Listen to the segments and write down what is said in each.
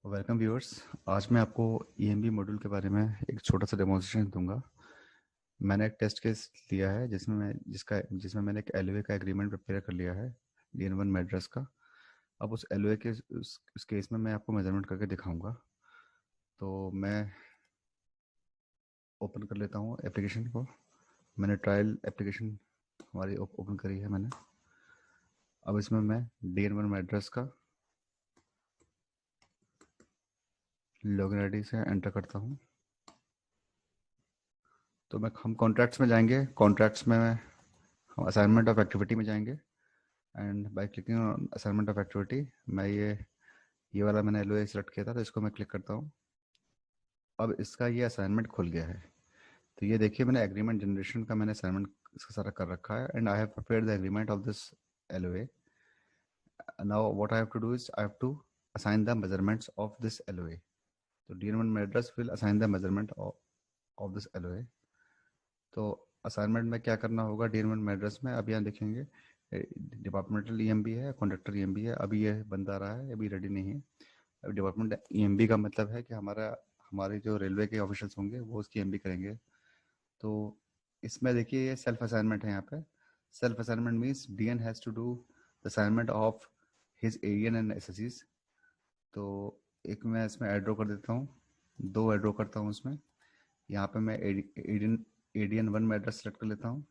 Welcome viewers. आज मैं आपको ईएमबी मॉड्यूल के बारे में एक छोटा सा डेमोन्स्ट्रेशन दूंगा। मैंने एक टेस्ट केस लिया है जिसमें मैंने एक एलओए का एग्रीमेंट प्रिपेयर कर लिया है DN1 मैड्रेस का। अब उस एलओए के उस केस में मैं आपको मेजरमेंट करके दिखाऊंगा। तो मैं ओपन कर लेता हूँ एप्लीकेशन को। मैंने ट्रायल एप्लीकेशन हमारी ओपन करी है मैंने। अब इसमें मैं DN1 मैड्रेस का लॉगिन आईडी से एंटर करता हूँ। तो हम कॉन्ट्रैक्ट्स में जाएंगे। कॉन्ट्रैक्ट्स में हम असाइनमेंट ऑफ एक्टिविटी में जाएंगे and by clicking on assignment of activity मैं ये वाला मैंने एलओए सेलेक्ट किया था, तो इसको मैं क्लिक करता हूँ। अब इसका ये असाइनमेंट खुल गया है। तो ये देखिए, मैंने एग्रीमेंट जनरेशन का मैंने असाइनमेंट इसका सारा कर रखा है and I have prepared the agreement of this LOA. Now what I have to do is I have to assign the measurements of this LOA. तो DN1 Madras will assign the measurement of this LOA. तो assignment में क्या करना होगा DN1 Madras में, अब यहाँ देखेंगे डिपार्टमेंटल ईएमबी है, कॉन्ट्रैक्टर ईएमबी है। अभी ये बंद आ रहा है, अभी रेडी नहीं है। अभी डिपार्टमेंट ईएमबी का मतलब है कि हमारे जो रेलवे के ऑफिशियल्स होंगे वो उसकी ईएमबी करेंगे। तो इसमें देखिए ये सेल्फ असाइनमेंट है। यहाँ पे self assignment means DN has to do the assignment of his AEN and एसएससीज। तो एक मैं इसमें एड्रो कर देता हूँ, दो एड्रो करता हूँ इसमें। यहाँ पे मैं ADN1 में एड्रेस सेलेक्ट कर लेता हूँ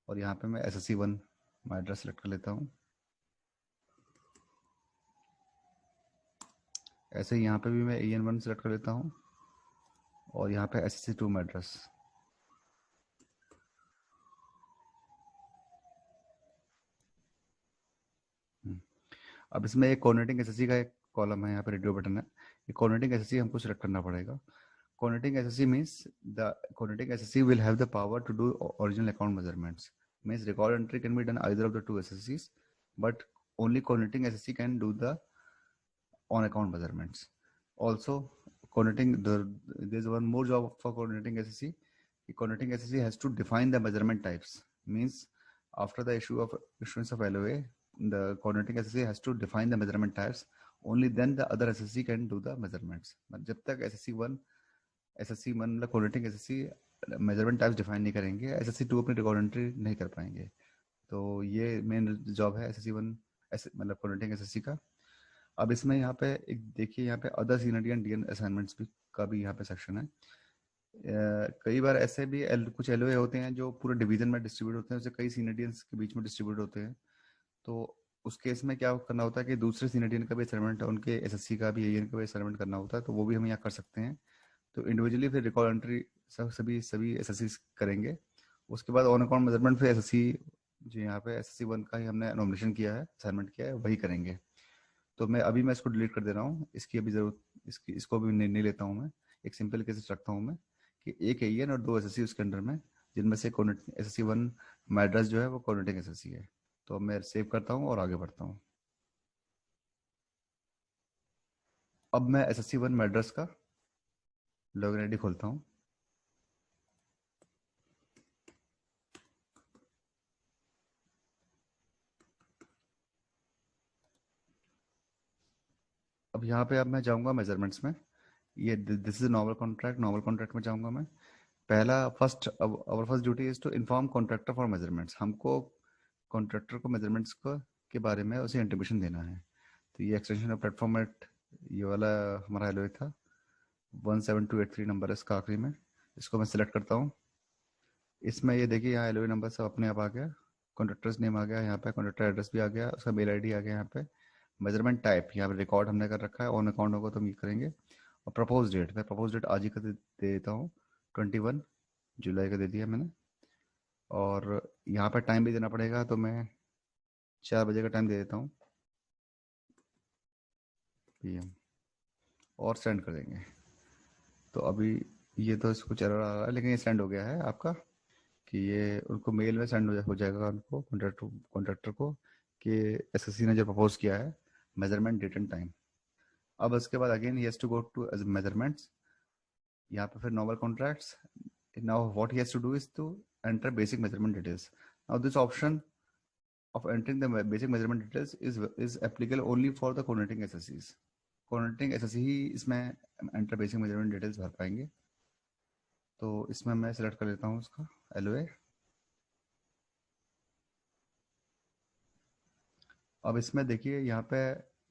और यहाँ पे मैं SSC1 में एड्रेस सेलेक्ट कर लेता हूँ। ऐसे ही यहाँ पे भी मैं AN1 सेलेक्ट कर लेता हूँ और यहाँ पे SSC2 में एड्रेस। अब इसमें एक कोऑर्डिनेटिंग एसएससी का एक कॉलम है, यहाँ पे रेडियो बटन है। ये कोऑर्डिनेटिंग एसएससी हमको सिलेक्ट करना पड़ेगा। Coordinating SSC means the coordinating SSC will have the power to do original account measurements. Means record entry can be done either of the two SSCs, but only coordinating SSC can do the on account measurements. Also, there's one more job for coordinating SSC. The coordinating SSC has to define the measurement types. Means after the issuance of LOA, the coordinating SSC has to define the measurement types. Only then the other SSC can do the measurements. But जब तक SSC मतलब coordinating SSC measurement types define नहीं करेंगे, SSC2 अपनी record entry नहीं कर पाएंगे। तो ये मेन जॉब है SSC1 मतलब कोऑर्डिनेटिंग SSC का। अब इसमें यहाँ पे एक देखिए, यहाँ पे other senior and DN assignments भी का भी यहाँ पे सेक्शन है। कई बार ऐसे भी कुछ LOA होते हैं जो पूरे डिवीजन में डिस्ट्रीब्यूट होते हैं, उसे कई सीनियर्स के बीच में डिस्ट्रीब्यूट होते हैं। तो उस केस में क्या करना होता है कि दूसरे सीनियर का भी असाइनमेंट, उनके SSC का भी AN का भी असाइनमेंट करना होता है, तो वो भी हम यहाँ कर सकते हैं। तो इंडिविजुअली फिर रिकॉर्ड एंट्री सभी एसएससी करेंगे। उसके बाद ऑन अकाउंट मेजरमेंट फिर SSC जो यहाँ पे SSC1 का ही हमने नॉमिनेशन किया है, असाइनमेंट किया है, वही करेंगे। तो मैं इसको डिलीट कर दे रहा हूँ, इसकी अभी जरूरत इसको भी नहीं लेता हूँ मैं। एक सिंपल केस रखता हूँ मैं कि एक AN और दो SSC उसके अंडर में, जिनमें से SSC1 मैड्रेस जो है वो कोऑर्डिनेटिंग SSC है। तो मैं सेव करता हूँ और आगे बढ़ता हूँ। अब मैं SSC1 मैड्रेस का लॉगिन आईडी खोलता हूँ। अब यहाँ पे मैं जाऊँगा मेजरमेंट्स में। ये दिस इज नॉर्मल कॉन्ट्रैक्ट में जाऊँगा मैं। पहला first our first duty is to inform contractor for measurements. हमको कॉन्ट्रैक्टर को मेजरमेंट्स के बारे में उसे इंटीमेशन देना है। तो ये एक्सटेंशन ऑफ प्लेटफॉर्म एट ये वाला हमारा एलओए था, 17283 नंबर है इसका आखिरी में। इसको मैं सिलेक्ट करता हूँ। इसमें ये देखिए, यहाँ एलओए नंबर सब अपने आप आ गया, कॉन्ट्रैक्टर्स नेम आ गया, यहाँ पे कॉन्ट्रैक्टर एड्रेस भी आ गया, उसका मेल आईडी आ गया। यहाँ पे मेजरमेंट टाइप यहाँ पे रिकॉर्ड हमने कर रखा है, ऑन अकाउंट होगा तो हम ये करेंगे। और प्रपोज डेट, मैं प्रपोज डेट आज ही का दे देता हूँ, 21 जुलाई का दे दिया मैंने। और यहाँ पर टाइम भी देना पड़ेगा, तो मैं 4 बजे का टाइम दे देता हूँ PM, और सेंड कर देंगे। तो अभी ये तो कुछ एरर आ रहा है, लेकिन ये सेंड हो गया है आपका, कि ये उनको मेल में सेंड हो जाएगा उनको कॉन्ट्रैक्टर को कि SSC ने जो प्रपोज किया है मेजरमेंट डेट एंड टाइम। अब उसके बाद again he has to go to measurements, यहाँ पे फिर normal contracts. Now what he has to do is to enter basic measurement details. Now this option of entering the basic measurement details is applicable only for the coordinating SSCs. Coordinating SSC ही इसमें enter basic measurement details भर पाएंगे। तो इसमें मैं select कर लेता हूँ उसका एलओए। अब इसमें देखिए यहाँ पे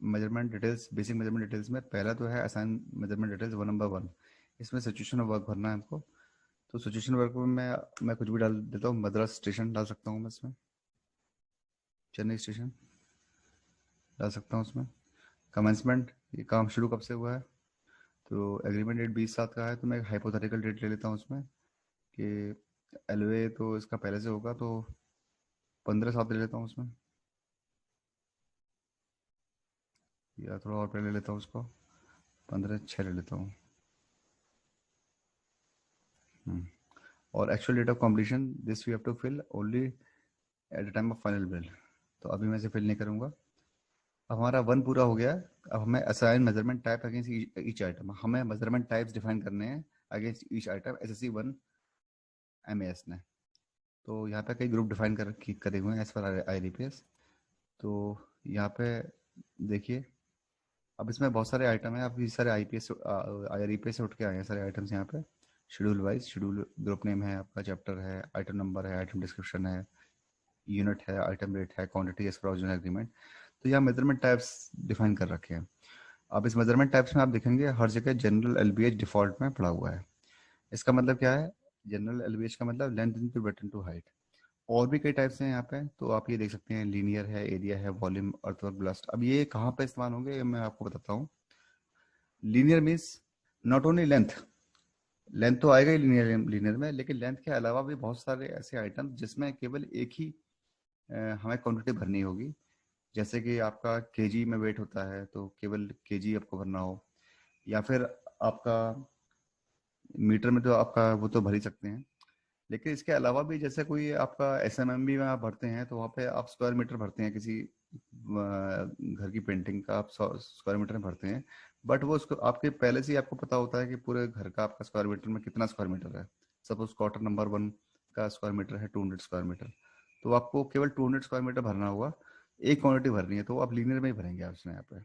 measurement details, basic measurement details में पहला तो है असाइन मेजरमेंट डिटेल्स 1 नंबर 1। इसमें सिचुएशन ऑफ वर्क भरना है हमको। तो सिचुएशन वर्क में मैं कुछ भी डाल देता हूँ, मद्रास स्टेशन डाल सकता हूँ मैं इसमें, चेन्नई स्टेशन डाल सकता हूँ उसमें। कमेंसमेंट, ये काम शुरू कब से हुआ है, तो एग्रीमेंट डेट 20/7 का है, तो मैं हाइपोथेटिकल डेट ले लेता हूँ उसमें कि एलओए तो इसका पहले से होगा, तो 15/7 ले लेता हूँ उसमें, या थोड़ा और पहले ले लेता हूँ उसको, 15/6 ले लेता हूँ। हम्म। और actual date of completion this we have to fill only at the time of final bill. तो अभी मैं इसे फिल नहीं करूँगा। अब हमारा 1 पूरा हो गया है। अब हमें assign measurement type against each item, हमें मेजरमेंट टाइप्स डिफाइन करने हैं against each item SSC 1 MAS ने। तो यहाँ पे कई ग्रुप डिफाइन करे हुए हैं एज पर आईडीपीएस। तो यहाँ पे देखिए, अब इसमें बहुत सारे आइटम हैं, अब ये सारे आईपीएस आईआरपीएस से उठ के आए हैं सारे आइटम्स यहाँ पे। Schedule wise, schedule group name है आपका, चैप्टर है, आइटम नंबर है, आइटम डिस्क्रिप्शन है, यूनिट है, आइटम रेट है, quantity as per original agreement. तो यहाँ मेजरमेंट टाइप्स डिफाइन कर रखे हैं। अब इस मेजरमेंट टाइप्स में आप देखेंगे हर जगह जनरल एलबीएच डिफॉल्ट में पड़ा हुआ है। इसका मतलब क्या है, जनरल एलबीएच का मतलब length into breadth into height. और भी कई टाइप्स हैं यहाँ पे, तो आप ये देख सकते हैं, लीनियर है, एरिया है, वॉल्यूम, अर्थवर्क, ब्लास्ट। अब ये कहाँ पे इस्तेमाल होंगे ये मैं आपको बताता हूँ। Linear means not only length, length तो आएगा ही लीनियर लीनियर में, लेकिन लेंथ के अलावा भी बहुत सारे ऐसे आइटम जिसमें केवल एक ही हमें क्वांटिटी भरनी होगी। जैसे कि आपका केजी में वेट होता है, तो केवल केजी आपको भरना हो, या फिर आपका मीटर में तो आपका वो तो भर ही सकते हैं। लेकिन इसके अलावा भी जैसे कोई आपका एसएमएमबी में आप भरते हैं, तो वहाँ पे आप स्क्वायर मीटर भरते हैं, किसी घर की पेंटिंग का आप स्क्वायर मीटर में भरते हैं। बट वो उसको आपके पहले से ही आपको पता होता है कि पूरे घर का आपका स्क्वायर मीटर में कितना स्क्वायर मीटर है। सपोज क्वार्टर नंबर 1 का स्क्वायर मीटर है 200 स्क्वायर मीटर, तो आपको केवल 200 स्क्वायर मीटर भरना होगा, एक क्वांटिटी भरनी है, तो आप लीनियर में ही भरेंगे आप इसमें यहाँ पे।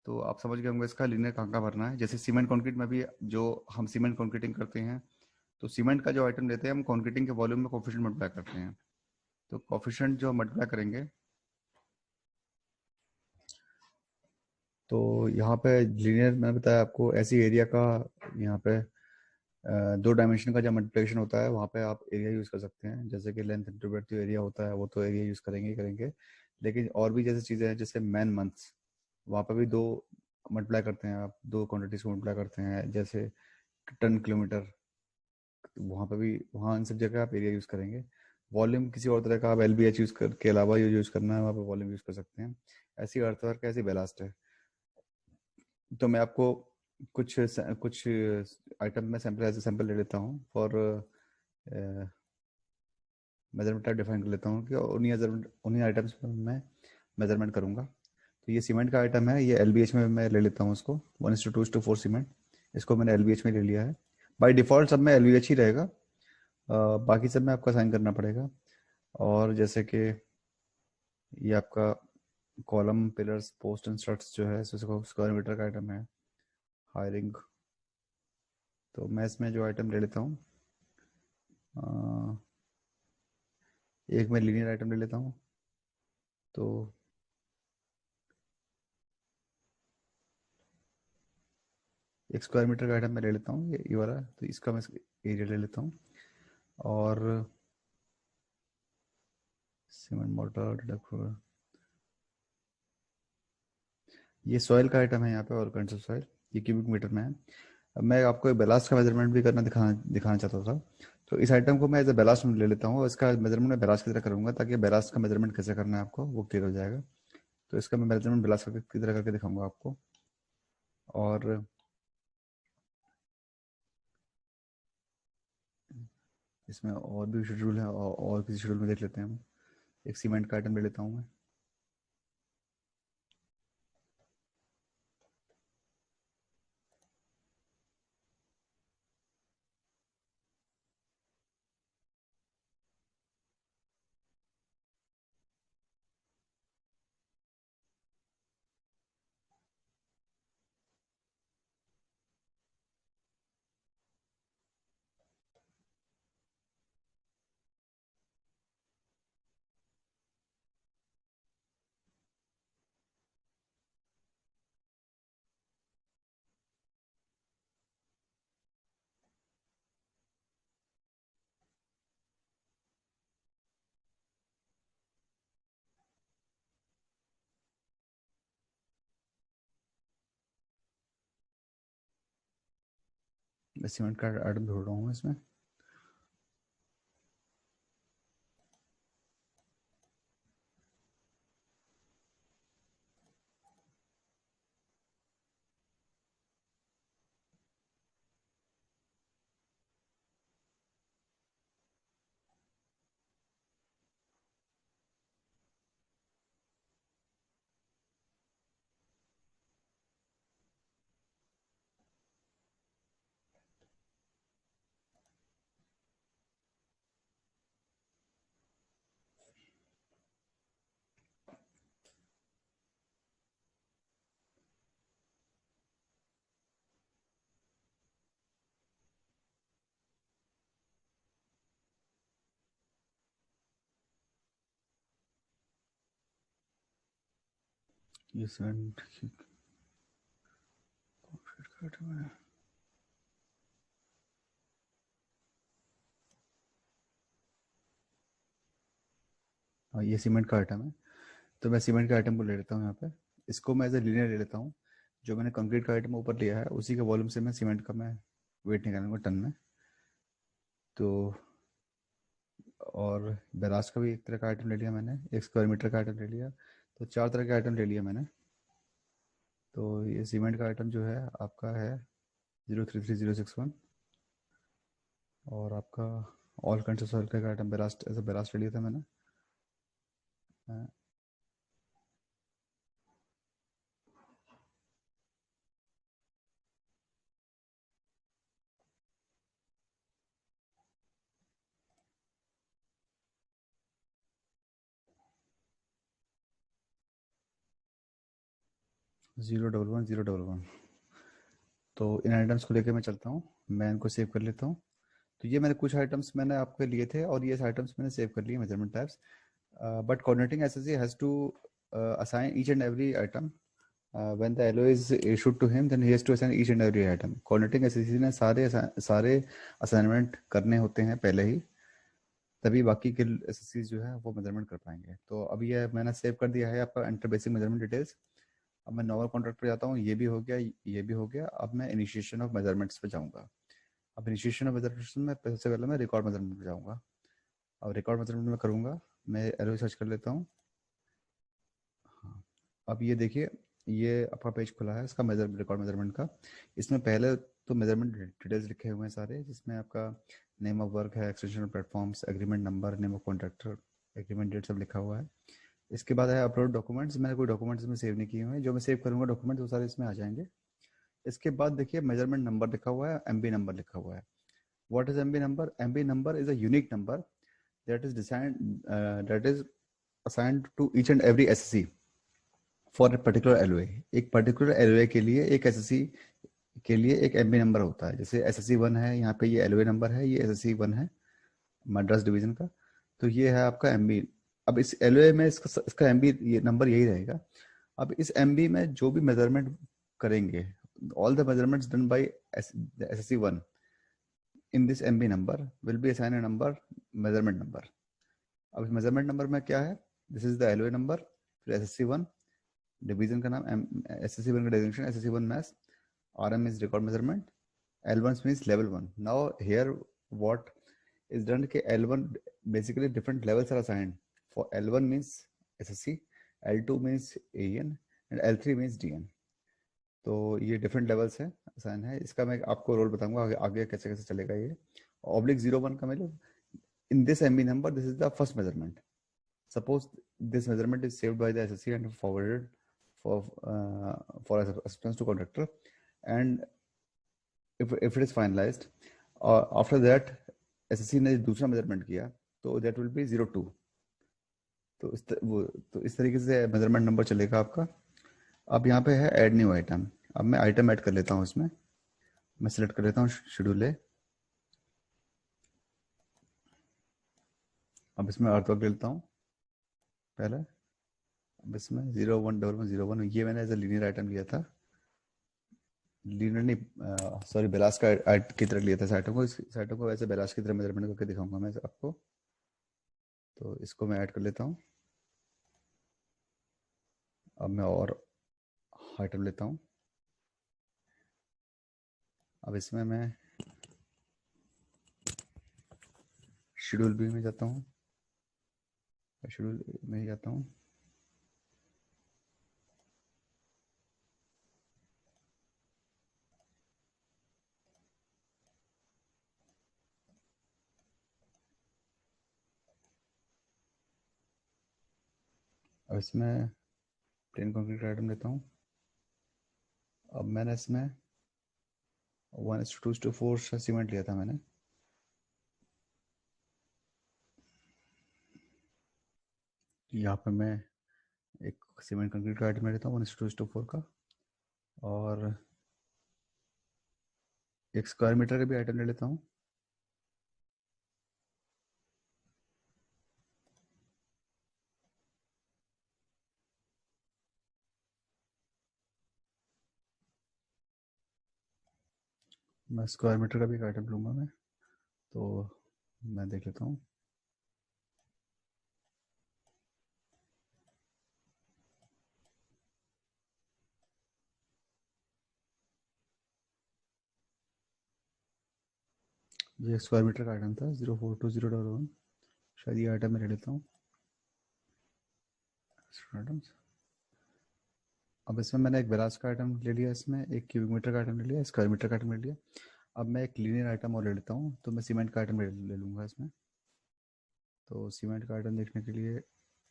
तो आप समझ गए होंगे इसका लीनियर कहाँ कहाँ भरना है। जैसे सीमेंट कंक्रीट में भी, जो हम सीमेंट कंक्रीटिंग करते हैं, तो सीमेंट का जो आइटम लेते हैं हम कंक्रीटिंग के वॉल्यूम में कोफिशिएंट मल्टीप्लाई करते हैं। तो कोफिशिएंट जो मल्टीप्लाई करेंगे, तो यहाँ पे लीनियर मैंने बताया आपको, ऐसी एरिया का यहाँ पे 2 डायमेंशन का जब मल्टीप्लिकेशन होता है वहाँ पे आप एरिया यूज़ कर सकते हैं। जैसे कि लेंथ इंटू ब्रेड्थ जो एरिया होता है वो तो एरिया यूज़ करेंगे ही करेंगे। लेकिन और भी जैसे चीज़ें हैं, जैसे मैन मंथ्स, वहाँ पे भी दो मल्टीप्लाई करते हैं, आप दो क्वांटिटीज को मल्टीप्लाई करते हैं। जैसे टन किलोमीटर, वहाँ पे भी, वहाँ इन सब जगह आप एरिया यूज़ करेंगे। वॉल्यूम किसी और तरह का आप एलबीएच यूज़ कर के अलावा यूज़ करना है, वहाँ पे वॉल्यूम यूज़ कर सकते हैं। ऐसी अर्थवर्क है, ऐसी बेलास्ट है। तो मैं आपको कुछ आइटम में सैंपल एज सैंपल ले लेता हूँ फॉर मेजरमेंट टाइप डिफाइन कर लेता हूँ कि उन्हीं आइटम्स में मैं मेजरमेंट करूँगा। तो ये सीमेंट का आइटम है, ये एलबीएच में मैं ले लेता हूँ उसको, 1:2:4 सीमेंट। इसको मैंने एलबीएच में ले लिया है। बाय डिफ़ॉल्ट सब में एलबीएच ही रहेगा, बाकी सब में आपको साइन करना पड़ेगा। और जैसे कि ये आपका column, pillars, post and struts जो है, स्क्वायर मीटर का आइटम है। हायरिंग, तो मैं इसमें जो आइटम ले लेता हूँ, अ, एक मैं लीनियर आइटम ले लेता हूँ। तो एक स्क्वायर मीटर का आइटम मैं ले लेता हूँ, ये वाला, तो इसका मैं एरिया ले लेता हूँ। और सीमेंट मोटर डिडक्ट, ये सॉइल का आइटम है यहाँ पे, और कंट्रोल सॉइल, ये क्यूबिक मीटर में है। अब मैं आपको बेलास्ट का मेजरमेंट भी करना दिखाना दिखाना चाहता था। तो इस आइटम को मैं एज ए बेलास्ट ले लेता हूँ, और इसका मेजरमेंट मैं बेलास्ट की तरह करूँगा, ताकि बेलास्ट का मेजरमेंट कैसे करना है आपको वो क्लियर हो जाएगा। तो इसका मैं मेजरमेंट बेलास्ट की तरह करके दिखाऊंगा आपको। और इसमें और भी शेड्यूल है, और किसी शेड्यूल में देख लेते हैं हम। एक सीमेंट का आइटम ले लेता हूँ मैं। सीमेंट का आइटम ढूंढ रहा हूँ इसमें। ये सीमेंट का आइटम है। हाँ, ये सीमेंट का आइटम है। तो मैं सीमेंट के आइटम को ले लेता हूँ यहाँ पे। इसको मैं एज ए लीनियर ले लेता हूँ। जो मैंने कंक्रीट का आइटम ऊपर लिया है उसी के वॉल्यूम से मैं सीमेंट का मैं वेट निकालूंगा टन में। तो और बेराज का भी एक तरह का आइटम ले लिया मैंने, 1 स्क्वायर मीटर का आइटम ले लिया। तो 4 तरह के आइटम ले लिया मैंने। तो ये सीमेंट का आइटम जो है आपका है 033061। और आपका ऑल कंट्री सॉइल का आइटम बेरास्ट, ऐसा बेरास्ट ले लिया था मैंने। 011 011। तो इन आइटम्स को लेकर मैं चलता हूँ, मैं इनको सेव कर लेता हूँ। तो ये मैंने कुछ आइटम्स मैंने आपके लिए थे और ये आइटम्स मैंने सेव कर लिए measurement types. But coordinating SSC has to assign each and every item when the LO is issued to him, then he has to assign each and every item. Coordinating SSC ने सारे assignment करने होते हैं पहले ही, तभी बाकी के SSC जो है वो मेजरमेंट कर पाएंगे। तो अभी ये मैंने सेव कर दिया है आपका एंटर बेसिक मेजरमेंट डिटेल्स। अब मैं नॉर्मल कॉन्ट्रैक्ट पे जाता हूँ, ये भी हो गया, ये भी हो गया। अब मैं इनिशिएशन ऑफ मेजरमेंट्स पे जाऊँगा। अब इनिशिएशन ऑफ मेजरमेंट्स में सबसे पहले मैं रिकॉर्ड मेजरमेंट पे जाऊँगा। अब रिकॉर्ड मेजरमेंट में करूँगा, मैं एलो सर्च कर लेता हूँ। हाँ, अब ये देखिए, ये आपका पेज खुला है इसका रिकॉर्ड मेजरमेंट का। इसमें पहले तो मेजरमेंट डिटेल्स लिखे हुए हैं सारे, जिसमें आपका नेम ऑफ वर्क है, extension platforms, agreement number, name of contractor, agreement date सब लिखा हुआ है। इसके बाद है अपलोड डॉक्यूमेंट्स। मैंने कोई डॉक्यूमेंट्स में सेव नहीं किए हुए हैं, जो मैं सेव करूँगा डॉक्यूमेंट्स वो सारे इसमें आ जाएंगे। इसके बाद देखिए मेजरमेंट नंबर लिखा हुआ है, एमबी नंबर लिखा हुआ है। What is MB number? MB number is a unique number that is assigned to each and every SSC for a particular LOA। एक पर्टिकुलर LOA के लिए एक SSC के लिए एक एमबी नंबर होता है। जैसे SSC 1 है, यहाँ पे ये LOA नंबर है, ये SSC 1 है मद्रास डिवीजन का। तो ये है आपका एमबी। अब इस LOA में इसका एमबी ये नंबर यही रहेगा। अब इस एमबी में जो भी मेजरमेंट करेंगे, all the measurements done by SSC 1 in this MB number will be assign a number, measurement number. अब इस मेजरमेंट नंबर में क्या है? This is the LOA number, फिर SSC 1, डिवीजन का नाम, SSC 1 का designation SSC 1 maths, RM is record measurement, L1 means level 1। Now here what is done कि L1 basically different levels are assigned. For L1 means SSC, L2 means AN and L3 means DN। तो ये different levels है, assign है। इसका मैं आपको role बताऊंगा आगे आगे कैसे कैसे चलेगा ये। ऑब्लिक 01 का मतलब in this MB number this is the first measurement। Suppose this measurement is saved by the SSC and forwarded for acceptance to contractor, and if it is finalized after that SSC ने दूसरा measurement किया तो that will be 02। तो इस तरीके से measurement number चलेगा आपका। अब यहाँ पे है ऐड न्यू आइटम। अब मैं आइटम ऐड कर लेता हूँ इसमें। मैं सिलेक्ट कर लेता हूँ शेड्यूल ए। अब इसमें अर्थवर्क ले लेता हूँ पहले। अब इसमें 011101 ये मैंने एज ए लीनियर आइटम लिया था, लीनियर नहीं सॉरी बेलास का की तरह लिया था इस आइटम को। इस आइटम को वैसे बेलास की तरह मेजरमेंट करके दिखाऊंगा मैं आपको। तो इसको मैं ऐड कर लेता हूँ। अब मैं और आइटम लेता हूँ। अब इसमें मैं शेड्यूल बी में जाता हूँ, शेड्यूल में जाता हूँ। अब इसमें प्लेन कंक्रीट आइटम लेता हूँ। अब मैंने इसमें 1:2:4 सीमेंट लिया था मैंने। यहाँ पे मैं एक सीमेंट कंक्रीट का आइटम लेता हूँ 1:2:4 का, और एक स्क्वायर मीटर का भी आइटम ले लेता हूँ। मैं स्क्वायर मीटर का भी एक आइटम लूँगा मैं, तो मैं देख लेता हूँ। ये स्क्वायर मीटर का आइटम था 0420.1, शायद ये आइटम मैं ले लेता हूँ आइटम्स। अब इसमें मैंने एक बेलास का आइटम ले लिया, इसमें एक क्यूबिक मीटर का आइटम ले लिया, स्क्वायर मीटर का आइटम ले लिया। अब मैं एक लीनियर आइटम और ले लेता हूँ, तो मैं सीमेंट का आइटम ले लूँगा इसमें। तो सीमेंट का आइटम देखने के लिए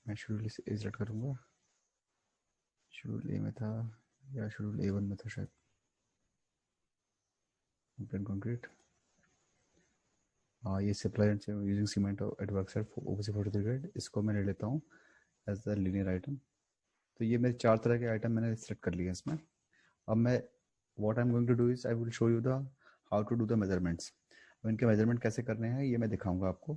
मैं शेड्यूल ए सेलेक्ट करूँगा। शेड्यूल ए में था या शेड्यूल A1 में था शायद, प्लेन कंक्रीट। हाँ, ये supply and using cement at work site OPC 43 grade, इसको मैं ले लेता हूँ एज द लीनियर आइटम। तो ये मेरे 4 तरह के आइटम मैंने सेलेक्ट कर लिए इसमें। अब मैं what I am going to do is I will show you the how to do the measurements. अब इनके मेजरमेंट कैसे करने हैं ये मैं दिखाऊंगा आपको।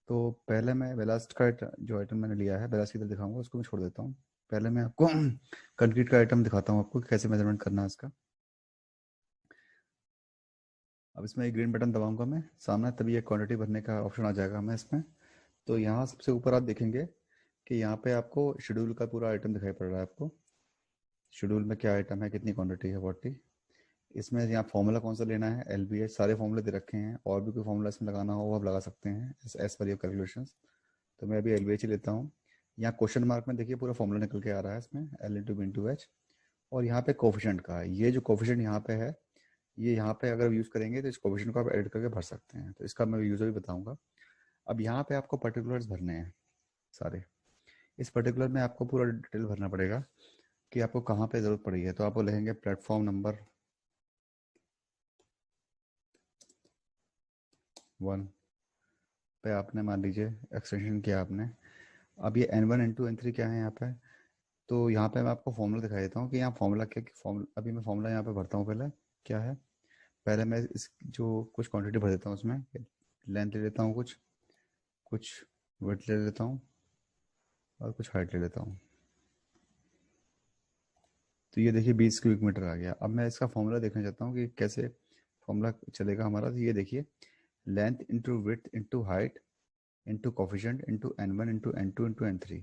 तो पहले मैं बेलास्ट का जो आइटम मैंने लिया है बेलास्ट की तरफ दिखाऊंगा, उसको मैं छोड़ देता हूँ। पहले मैं आपको कंक्रीट का आइटम दिखाता हूँ आपको कैसे मेजरमेंट करना है इसका। अब इसमें एक ग्रीन बटन दबाऊंगा मैं सामने, तभी ये क्वांटिटी भरने का ऑप्शन आ जाएगा हमें इसमें। तो यहाँ सबसे ऊपर आप देखेंगे कि यहाँ पे आपको शेड्यूल का पूरा आइटम दिखाई पड़ रहा है आपको। शेड्यूल में क्या आइटम है, कितनी क्वांटिटी है 40। इसमें यहाँ फार्मूला कौन सा लेना है, LBH, सारे फार्मूले दे रखे हैं, और भी कोई फार्मूला इसमें लगाना हो वो आप लगा सकते हैं एज पर योर कैलकुलेशंस। तो मैं अभी LBH ही लेता हूँ। यहाँ क्वेश्चन मार्क में देखिए पूरा फार्मूला निकल के आ रहा है इसमें, L/B/H। और यहाँ पे कोफिशिएंट का है, ये जो कोफिशिएंट यहाँ पे है, ये यहाँ पे अगर यूज़ करेंगे तो इस कोफिशिएंट को आप एड करके भर सकते हैं, तो इसका मैं यूज़र भी बताऊँगा। अब यहाँ पे आपको पर्टिकुलर्स भरने हैं सारे। इस पर्टिकुलर में आपको पूरा डिटेल भरना पड़ेगा कि आपको कहाँ पे ज़रूरत पड़ी है। तो आपको लिखेंगे प्लेटफॉर्म नंबर 1 पे आपने मान लीजिए एक्सटेंशन किया आपने। अब ये N1 N2 N3 क्या है यहाँ पे, तो यहाँ पे मैं आपको फॉर्मूला दिखा देता हूँ कि यहाँ फॉर्मूला क्या, फॉर्मूला अभी मैं फॉर्मूला यहाँ पे भरता हूँ पहले क्या है। पहले मैं इस जो कुछ क्वांटिटी भर देता हूँ उसमें, लेंथ ले लेता हूँ, कुछ कुछ विड्थ ले लेता हूँ, और कुछ हाइट ले लेता हूँ। तो ये देखिए 20 क्यूबिक मीटर आ गया। अब मैं इसका फॉर्मूला देखना चाहता हूँ कि कैसे फॉर्मूला चलेगा हमारा। तो ये देखिए, length into width into height into coefficient into N1 into N2 into N3।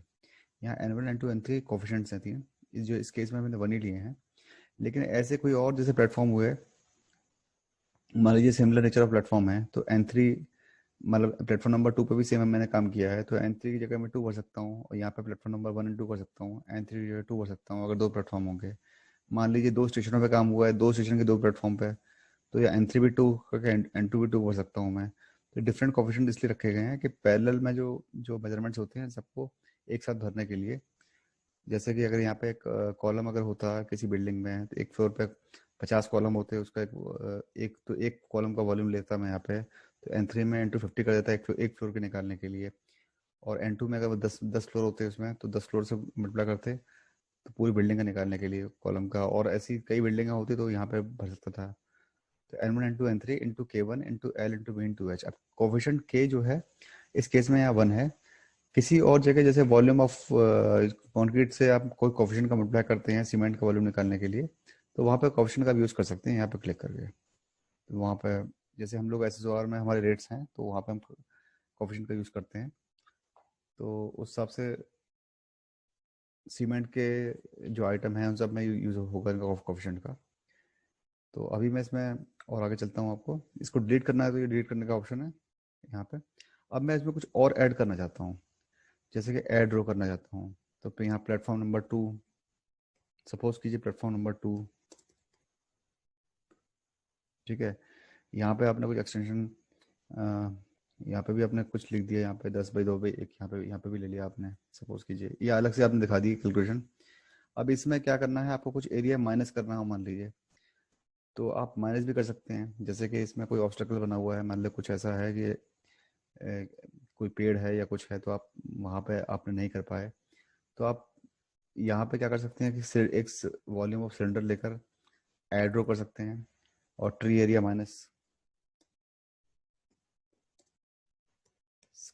यहाँ N1 N2 N3 कोफिशिएंट्स हैं 3, जो इस केस में मैंने 1 ही लिए हैं। लेकिन ऐसे कोई और जैसे प्लेटफॉर्म हुए, मान लीजिए सिमिलर नेचर ऑफ प्लेटफॉर्म है, तो N3 मतलब प्लेटफॉर्म नंबर 2 पे भी सेम मैंने काम किया है, तो N3 की जगह मैं 2 भर सकता हूँ, और यहाँ पे प्लेटफॉर्म नंबर 1 और 2 कर सकता हूँ, N3 की जगह 2 भर सकता हूँ अगर 2 प्लेटफॉर्म होंगे। मान लीजिए 2 स्टेशनों पे काम हुआ है, 2 स्टेशन के 2 प्लेटफॉर्म पे, तो या N3 भी 2 करके N2 भी 2 भर सकता हूँ मैं। तो डिफरेंट कोफिशिएंट इसलिए रखे गए हैं कि पैरेलल में जो जो मेजरमेंट्स होते हैं सबको एक साथ भरने के लिए। जैसे कि अगर यहाँ पे एक कॉलम अगर होता है किसी बिल्डिंग में, तो एक फ्लोर पे 50 कॉलम होते हैं, उसका एक कॉलम का वॉल्यूम लेता मैं यहाँ पे, तो N3 में N2 50 कर देता है एक फ्लोर के निकालने के लिए। और N2 में अगर 10 फ्लोर होते हैं उसमें, तो 10 फ्लोर से मल्टीप्लाई करते तो पूरी बिल्डिंग का निकालने के लिए कॉलम का, और ऐसी कई बिल्डिंग होती तो यहाँ पे भर सकता था। तो N1 N2 N3 into K1 into L into B into H। अब कोफिशिएंट K जो है इस केस में यहाँ 1 है। किसी और जगह जैसे वॉल्यूम ऑफ कंक्रीट से आप कोई कोफिशिएंट का मल्टीप्लाई करते हैं सीमेंट का वॉल्यूम निकालने के लिए, तो वहाँ पे कोफिशिएंट का भी यूज़ कर सकते हैं यहाँ पे क्लिक करके। तो वहाँ पे जैसे हम लोग SSOR में हमारे रेट्स हैं, तो वहाँ पे हम कोफिशिएंट का यूज़ करते हैं। तो उस हिसाब से सीमेंट के जो आइटम हैं उन सब में यूज़ होगा इनका कोफिशिएंट का। तो अभी मैं इसमें और आगे चलता हूँ, आपको इसको डिलीट करना है तो ये डिलीट करने का ऑप्शन है यहाँ पे। अब मैं इसमें कुछ और ऐड करना चाहता हूँ, जैसे कि ऐड ड्रॉ करना चाहता हूँ। तो फिर यहाँ प्लेटफॉर्म नंबर 2, सपोज कीजिए प्लेटफॉर्म नंबर 2, ठीक है। यहाँ पे आपने कुछ एक्सटेंशन, यहाँ पे भी आपने कुछ लिख दिया, यहाँ पे 10 बाई 2 बाई 1, यहाँ पे भी ले लिया आपने, सपोज कीजिए ये अलग से आपने दिखा दी कैलकुलेशन। अब इसमें क्या करना है, आपको कुछ एरिया माइनस करना हो मान लीजिए, तो आप माइनस भी कर सकते हैं। जैसे कि इसमें कोई ऑब्स्टेकल बना हुआ है, मान लो कुछ ऐसा है कि कोई पेड़ है या कुछ है, तो आप वहाँ पे आपने नहीं कर पाए, तो आप यहाँ पे क्या कर सकते हैं कि एक वॉल्यूम ऑफ सिलेंडर लेकर ऐड ड्रॉ कर सकते हैं, और ट्री एरिया माइनस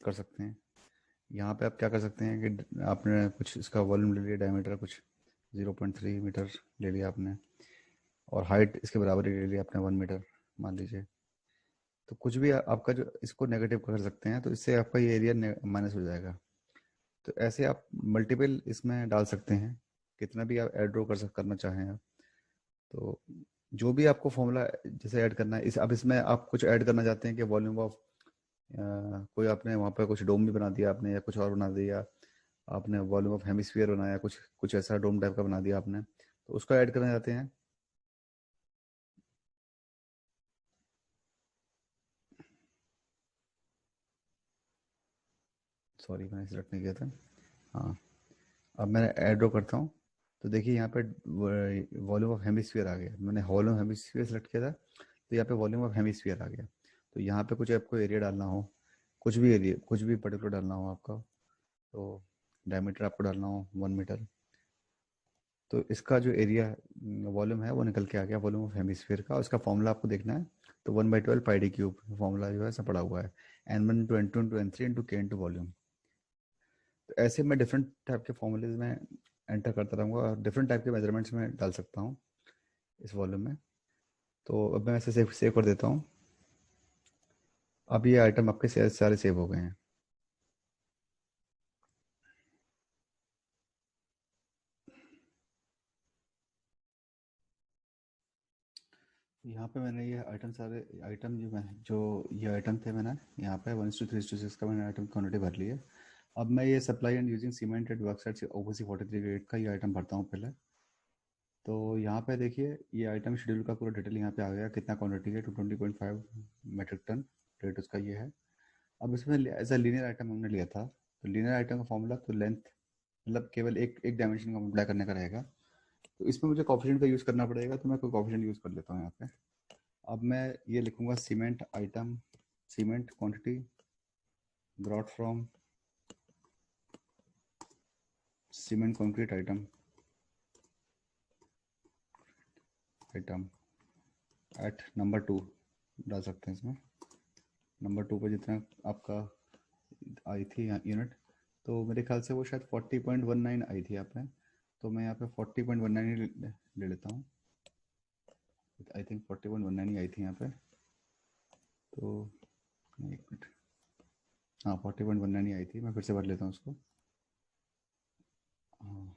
कर सकते हैं। यहाँ पे आप क्या कर सकते हैं कि आपने कुछ इसका वॉल्यूम ले लिया, डायमीटर कुछ 0.3 मीटर ले लिया आपने, और हाइट इसके बराबर ही ले लिया आपने 1 मीटर मान लीजिए। तो कुछ भी आपका जो इसको नेगेटिव कर सकते हैं, तो इससे आपका ये एरिया माइनस हो जाएगा। तो ऐसे आप मल्टीपल इसमें डाल सकते हैं, कितना भी आप ऐड ड्रॉ करना चाहें आप। तो जो भी आपको फॉर्मूला जैसे ऐड करना है, इस अब इसमें आप कुछ ऐड करना चाहते हैं कि वॉल्यूम ऑफ, कोई आपने वहाँ पर कुछ डोम भी बना दिया आपने, या कुछ और बना दिया आपने, वॉल्यूम ऑफ हेमिस्फीयर बनाया, कुछ कुछ ऐसा डोम टाइप का बना दिया आपने, तो उसको ऐड करना चाहते हैं। सॉरी मैंने सिलेक्ट नहीं किया था। हाँ, अब मैं ऐड ड्रॉ करता हूँ। तो देखिए यहाँ पे वॉल्यूम ऑफ हेमिस्फीयर आ गया, मैंने वॉल्यूम हेमिस्फीयर सेलेक्ट किया था, तो यहाँ पे वॉल्यूम ऑफ हेमिस्फीयर आ गया। तो यहाँ पे कुछ आपको एरिया डालना हो, कुछ भी एरिया, कुछ भी पर्टिकुलर डालना हो आपका, तो डायमीटर आपको डालना हो 1 मीटर, तो इसका जो एरिया वॉल्यूम है वो निकल के आ गया, वॉल्यूम ऑफ हेमिस्फीयर का। उसका फॉर्मूला आपको देखना है, तो 1/12 πd³ फॉर्मूला जो है ऐसा पड़ा हुआ है, n1 × n2 × n3 × k volume. तो ऐसे मैं डिफरेंट टाइप के फॉर्मूलेज में एंटर करता रहूँगा, और डिफरेंट टाइप के मेजरमेंट्स में डाल सकता हूँ इस वॉल्यूम में। तो अब मैं ऐसे सेव सेव कर देता हूँ। अब ये आइटम आपके सारे सेव हो गए हैं। यहाँ पे मैंने ये आइटम सारे आइटम जो ये आइटम थे, मैंने यहाँ पे 1:3:6 का मैंने आइटम क्वान्टिटी भर ली है। अब मैं ये supply and using cement at work site OPC 43 grade का ये आइटम भरता हूँ पहले। तो यहाँ पे देखिए ये आइटम शेड्यूल का पूरा डिटेल यहाँ पे आ गया, कितना क्वांटिटी है, 220.5 मेट्रिक टन रेट उसका ये है। अब इसमें एज अ लीनियर आइटम हमने लिया था, तो लीनियर आइटम का फॉर्मूला तो लेंथ, मतलब केवल एक एक डायमेंशन का मल्टीप्लाई करने का रहेगा। तो इसमें मुझे कॉफिशेंट का यूज़ करना पड़ेगा, तो मैं कोई कॉफिशेंट यूज़ कर लेता हूँ यहाँ पे। अब मैं ये लिखूँगा cement item, cement quantity brought from cement concrete item item at number 2 डाल सकते हैं इसमें। नंबर 2 पे जितना आपका आई थी यूनिट, तो मेरे ख्याल से वो शायद 40.19 आई थी आप में, तो मैं यहाँ पे 40.19 ही ले लेता हूँ। आई थिंक 40.19 ही आई थी यहाँ पे, तो एक मिनट, हाँ 40.19 ही आई थी, मैं फिर से भर लेता हूँ उसको। हाँ,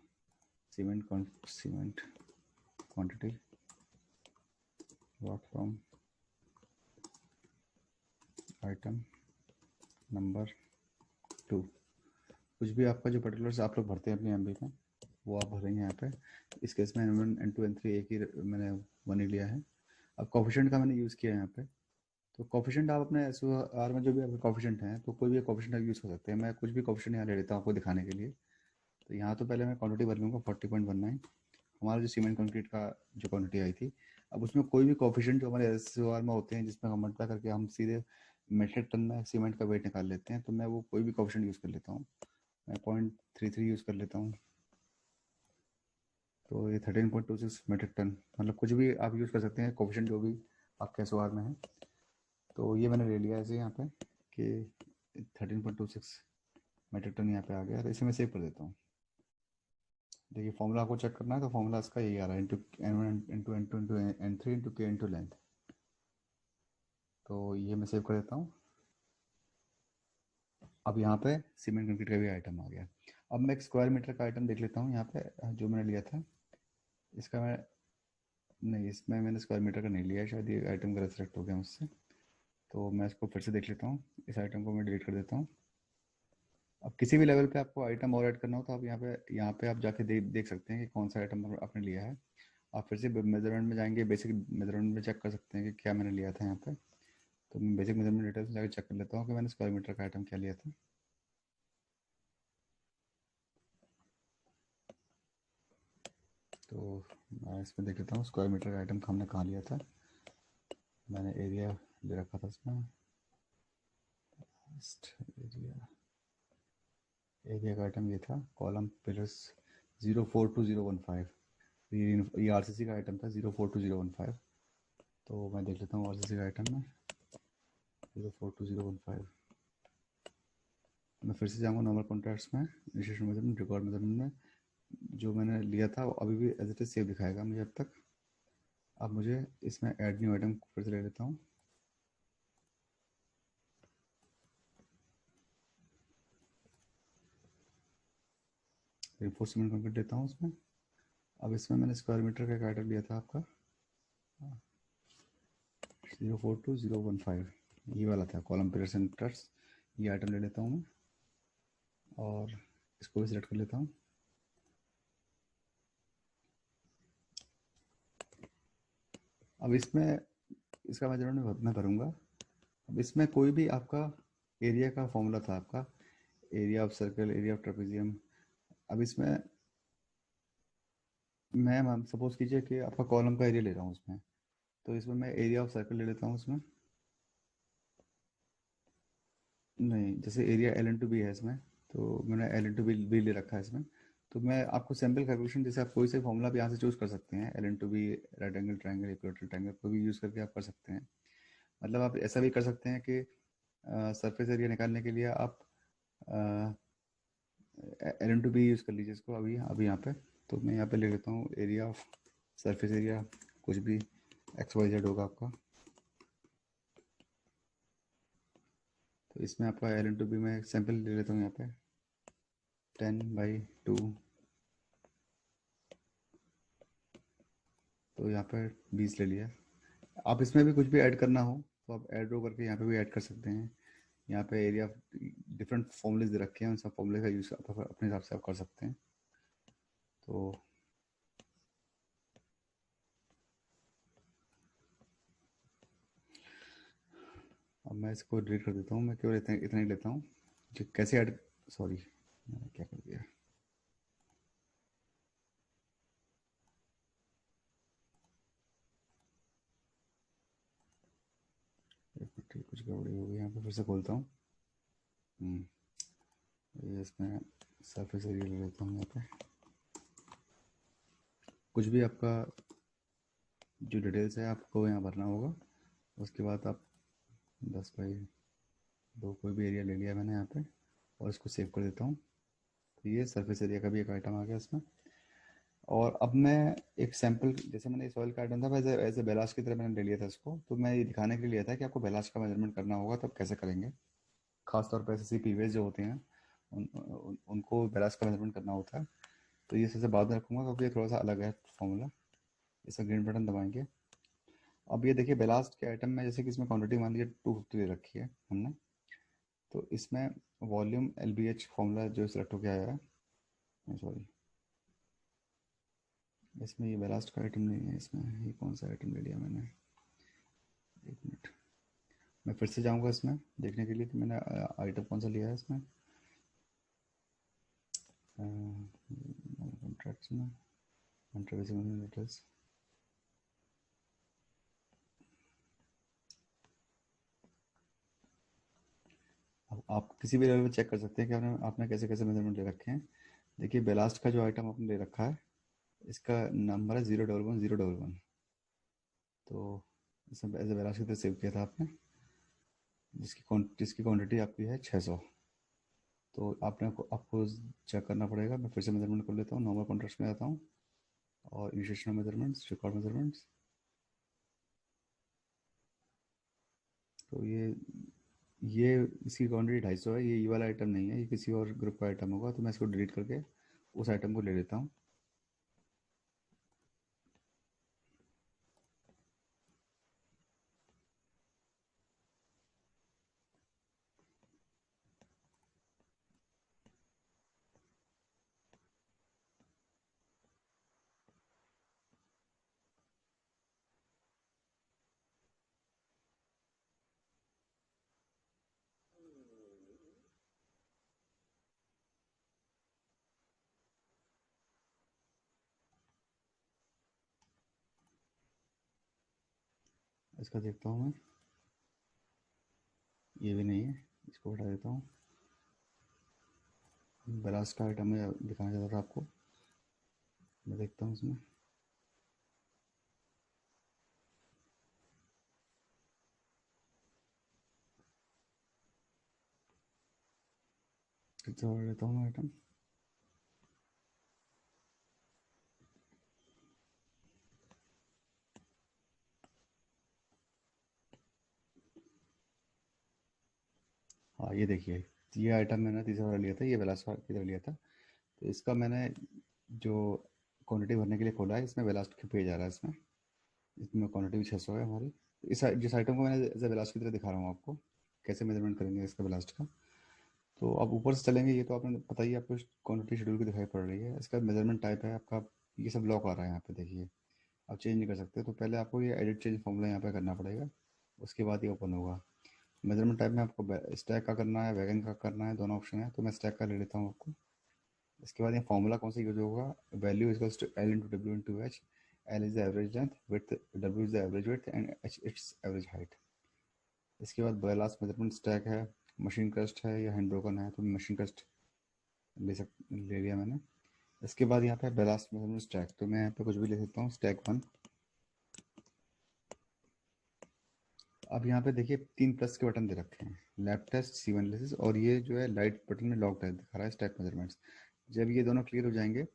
cement quantity work from item number 2, कुछ भी आपका जो पर्टिकुलर्स आप लोग भरते हैं अपनी एमबी में, वो आप भरेंगे यहाँ पे। इस केस में N1 N2 N3 एक ही मैंने 1 ही लिया है। अब कॉफिशेंट का मैंने यूज़ किया है यहाँ पे, तो कॉफिशेंट आप अपने SOR में जो भी आपके कॉफिशेंट हैं, तो कोई भी कॉफिशेंट आप यूज़ कर सकते हैं। मैं कुछ भी कॉफिशेंट यहाँ ले लेता हूँ आपको दिखाने के लिए। तो यहाँ तो पहले मैं क्वांटिटी भर लूँगा 40.19, हमारा जो सीमेंट कंक्रीट का जो क्वांटिटी आई थी। अब उसमें कोई भी कॉफिशेंट जो हमारे SOR में होते हैं, जिसमें हम मल्टीप्लाई करके हम सीधे मेट्रिक टन में सीमेंट का वेट निकाल लेते हैं, तो मैं वो कोई भी कॉफिशेंट यूज़ कर लेता हूँ। मैं 0.33 यूज़ कर लेता हूँ, तो ये 13.26 मेट्रिक टन, मतलब कुछ भी आप यूज़ कर सकते हैं कोफिशिएंट जो भी आपके SOR में है। तो ये मैंने ले लिया ऐसे यहाँ पे कि 13.26 मेट्रिक टन यहाँ पे आ गया, तो इसे मैं सेव कर देता हूँ। देखिए फॉर्मूला आपको चेक करना है, तो फॉर्मूला इसका यही आ रहा है, into N1 into N2 into N3 into K into length. तो ये मैं सेव कर देता हूँ। अब यहाँ पे सीमेंट कंक्रीट का भी आइटम आ गया। अब मैं एक स्क्वायर मीटर का आइटम देख लेता हूँ यहाँ पे, जो मैंने लिया था इसका मैं, नहीं इसमें मैंने स्क्वायर मीटर का नहीं लिया है, शायद ये आइटम गलत सेलेक्ट हो गया मुझसे। तो मैं इसको फिर से देख लेता हूँ, इस आइटम को मैं डिलीट कर देता हूँ। अब किसी भी लेवल पे आपको आइटम और ऐड करना हो तो आप यहाँ पे आप जाके देख सकते हैं कि कौन सा आइटम आपने लिया है। आप फिर से मेजरमेंट में जाएंगे, बेसिक मेजरमेंट में चेक कर सकते हैं कि क्या मैंने लिया था यहाँ पे। तो मैं बेसिक मेजरमेंट डिटेल्स में जाकर चेक कर लेता हूँ कि मैंने स्क्वायर मीटर का आइटम क्या लिया था। तो मैं इसमें देख लेता हूँ स्क्वायर मीटर का आइटम हमने कहाँ लिया था। मैंने एरिया ले रखा था इसमें, एरिया, एरिया का आइटम ये था, कॉलम पिलर्स 042015। ये आरसीसी का आइटम था 042015। तो मैं देख लेता हूँ आरसीसी का आइटम में 042015। मैं फिर से जाऊँगा नॉर्मल कॉन्ट्रैक्ट्स में, इनिशिएशन मेजरमेंट, रिकॉर्ड मेजरमेंट में जो मैंने लिया था वो अभी भी एज इट इज सेव दिखाएगा मुझे अब तक। अब मुझे इसमें ऐड न्यू आइटम फिर से ले लेता हूँ। रिफोर्समेंट कंप्लीट लेता हूँ उसमें। अब इसमें मैंने स्क्वायर मीटर का एक आइटम लिया था आपका 042015, ये वाला था कॉलम पिलर्स एंड कट्स। ये आइटम ले लेता हूँ मैं और इसको भी सिलेक्ट कर लेता हूँ। अब इसमें इसका मेजरमेंट मैं भरूंगा। अब इसमें कोई भी आपका एरिया का फॉर्मूला था आपका, area of circle, area of trapezium. अब इसमें मैं सपोज कीजिए कि आपका कॉलम का एरिया ले रहा हूँ उसमें, तो इसमें मैं एरिया ऑफ सर्कल ले लेता हूँ उसमें। नहीं, जैसे एरिया एल इंटू बी है इसमें, तो मैंने एल इंटू बी ले रखा है इसमें। तो मैं आपको सैम्पल कैलकुलेशन, जैसे आप कोई से फॉर्मूला भी यहाँ से चूज़ कर सकते हैं, L into B, right angle triangle, equator triangle को भी यूज़ करके आप कर सकते हैं। मतलब आप ऐसा भी कर सकते हैं कि सरफेस एरिया निकालने के लिए आप एल इंटू बी यूज़ कर लीजिए इसको अभी अभी यहाँ पे। तो मैं यहाँ पे ले लेता हूँ एरिया ऑफ सरफेस एरिया, कुछ भी एक्स वाई जेड होगा आपका। तो इसमें आपका एल इंटू बी में सैम्पल ले लेता हूँ यहाँ पे 10/2। तो यहाँ पे 20 ले लिया। आप इसमें भी कुछ भी ऐड करना हो तो आप ऐड रो करके यहाँ पे भी ऐड कर सकते हैं। यहाँ पे एरिया डिफरेंट फॉर्मूलेज दे रखे हैं, उन सब फॉर्मूले का यूज़ आप अपने हिसाब से आप कर सकते हैं। तो अब मैं इसको डिलीट कर देता हूँ, मैं केवल इतना इतना ही लेता हूँ जो कैसे ऐड, सॉरी मैंने क्या कर दिया। कुछ गड़बड़ी हो गई, यहाँ पे फिर से खोलता हूँ। ये इसमें सरफेस एरिया ले लेता हूँ यहाँ पे। कुछ भी आपका जो डिटेल्स है आपको यहाँ भरना होगा। उसके बाद आप 10/2 कोई भी एरिया ले लिया मैंने यहाँ पे और इसको सेव कर देता हूँ। तो ये सरफेस एरिया का भी एक आइटम आ गया इसमें। और अब मैं एक सैम्पल, जैसे मैंने इस ऑयल का आइटम था एज ए बेलास्ट की तरह मैंने ले लिया था इसको, तो मैं ये दिखाने के लिए लिया था कि आपको बेलास्ट का मेजरमेंट करना होगा तो आप कैसे करेंगे। खासतौर पर एस पीवीएस जो होते हैं उनको बेलास्ट का मेजरमेंट करना होता है। तो ये सबसे बाद में रखूँगा क्योंकि ये थोड़ा सा अलग है फॉर्मूला। इसका ग्रीन बटन दबाएंगे। अब ये देखिए बेलास्ट के आइटम में, जैसे कि इसमें क्वांटिटी मान लीजिए 250 दे रखी है हमने, तो इसमें volume L B H formula जो सिलेक्ट होकर आया है, सॉरी इसमें ये बेलास्ट का आइटम नहीं है, इसमें ये कौन सा आइटम ले लिया मैंने, एक मिनट। मैं फिर से जाऊंगा इसमें देखने के लिए कि मैंने आइटम कौन सा लिया है इसमें कॉन्ट्रैक्ट्स में, डिटेल्स। अब आप किसी भी लेवल पे चेक कर सकते हैं कि आपने आपने कैसे कैसे मेजरमेंट ले रखे हैं। देखिए बेलास्ट का जो आइटम आपने ले रखा है इसका नंबर है 011 011। तो इसमें एज ए बेलास्ट की तरह सेव किया था आपने, जिसकी क्वांटिटी आपकी है 600। तो आपको चेक करना पड़ेगा। मैं फिर से मेजरमेंट कर लेता हूँ, नॉर्मल कॉन्ट्रैक्ट्स में आता हूँ और इनिशिएशन मेजरमेंट्स, रिकॉर्ड मेजरमेंट्स। तो ये इसकी क्वांटिटी 250 है। ये वाला आइटम नहीं है, ये किसी और ग्रुप का आइटम होगा, तो मैं इसको डिलीट करके उस आइटम को ले लेता हूँ। इसका देखता हूँ मैं, ये भी नहीं है, इसको हटा देता हूँ। बेलास्ट का आइटम में दिखाना चाहता था आपको, मैं देखता हूँ इसमें। कितना और लेता हूँ आइटम। हाँ ये देखिए, ये आइटम मैंने तीसरा वाला लिया था, ये बेलास्ट का किधर लिया था। तो इसका मैंने जो क्वांटिटी भरने के लिए खोला है, इसमें बेलास्ट के पेज आ रहा है इसमें। इसमें क्वांटिटी भी 600 है हमारी। जिस आइटम को मैंने एज ए बेलास्ट की तरह दिखा रहा हूँ आपको, कैसे मेजरमेंट करेंगे इसका बेलास्ट का। तो आप ऊपर से चलेंगे, ये तो आपने पता ही है, आपको क्वांटिटी शेड्यूल की दिखाई पड़ रही है। इसका मेजरमेंट टाइप है आपका, ये सब लॉक आ रहा है यहाँ पे देखिए, आप चेंज नहीं कर सकते। तो पहले आपको ये एडिट चेंज फॉर्मूला यहाँ पे करना पड़ेगा, उसके बाद ये ओपन होगा। मेजरमेंट टाइप में आपको स्टैक का करना है, वैगन का करना है, दोनों ऑप्शन है। तो मैं स्टैक का ले लेता हूँ आपको। इसके बाद ये फॉर्मूला कौन सा यूज होगा, value equals to L into W into H. L is the average length, width W is the average width and H it's average height. इसके बाद लास्ट मेजरमेंट स्टैक है, मशीन क्रस्ट है या hand broken है, तो machine crust ले लिया मैंने। इसके बाद यहाँ पे बेलास्ट मेजरमेंट स्टैक, तो मैं यहाँ पे कुछ भी ले सकता हूँ, स्टैक 1। अब यहाँ पे देखिए 3 प्लस के बटन दे रखे हैं, लैब टेस्ट, सी वन एनालिसिस, और ये जो है लाइट बटन में लॉक टाइप दिखा रहा है स्टैक मेजरमेंट्स। जब ये दोनों क्लियर हो जाएंगे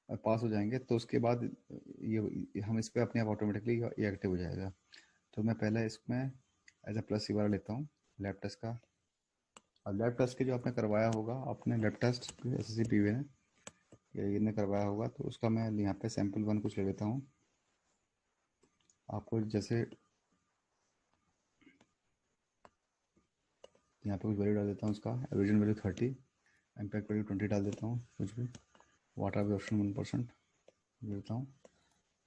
और पास हो जाएंगे, तो उसके बाद ये हम इस पर अपने आप ऑटोमेटिकली ये एक्टिव हो जाएगा। तो मैं पहले इसमें एज ए प्लस सी वाला लेता हूँ, लैब टेस्ट का। और लैब टेस्ट के जो आपने करवाया होगा, आपने lab test S S C P V ने या ये ने करवाया होगा, तो उसका मैं यहाँ पे सैम्पल 1 कुछ ले लेता हूँ। आपको जैसे यहाँ पे कुछ वैल्यू डाल देता हूँ, उसका एवरेजन वैल्यू 30, इम्पैक्ट वैल्यू 20 डाल देता हूँ कुछ भी। वाटर ऑप्शन 1% देता हूँ।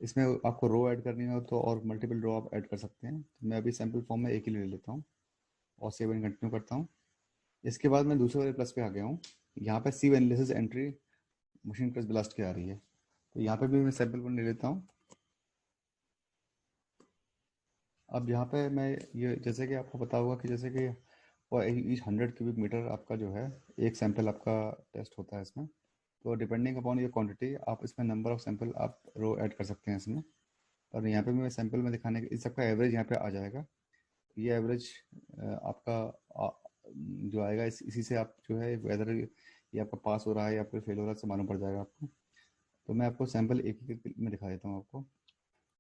इसमें आपको रो ऐड करनी हो तो और मल्टीपल रो आप ऐड कर सकते हैं। तो मैं अभी सैम्पल फॉर्म में एक ही ले लेता हूँ और सेव एंड कंटिन्यू करता हूँ। इसके बाद मैं दूसरे वाले प्लस पे आ गया हूँ। यहाँ पे C analysis entry machine crush blast की आ रही है, तो यहाँ पे भी मैं सैम्पल 1 ले लेता हूँ। अब यहाँ पे मैं ये, जैसे कि आपको पता होगा कि जैसे कि और ईच 100 क्यूबिक मीटर आपका जो है, एक सैंपल आपका टेस्ट होता है इसमें। तो डिपेंडिंग अपॉन ये क्वांटिटी, आप इसमें नंबर ऑफ सैंपल आप रो ऐड कर सकते हैं इसमें। और यहाँ पे भी मैं सैंपल में दिखाने के, इस सबका एवरेज यहाँ पे आ जाएगा। तो ये एवरेज आपका आ, जो आएगा, इसी से आप जो है वेदर ये आपका पास हो रहा है या फिर फेल हो रहा है, से मालूम पड़ जाएगा आपको। तो मैं आपको सैंपल एक एक में दिखा देता हूँ आपको।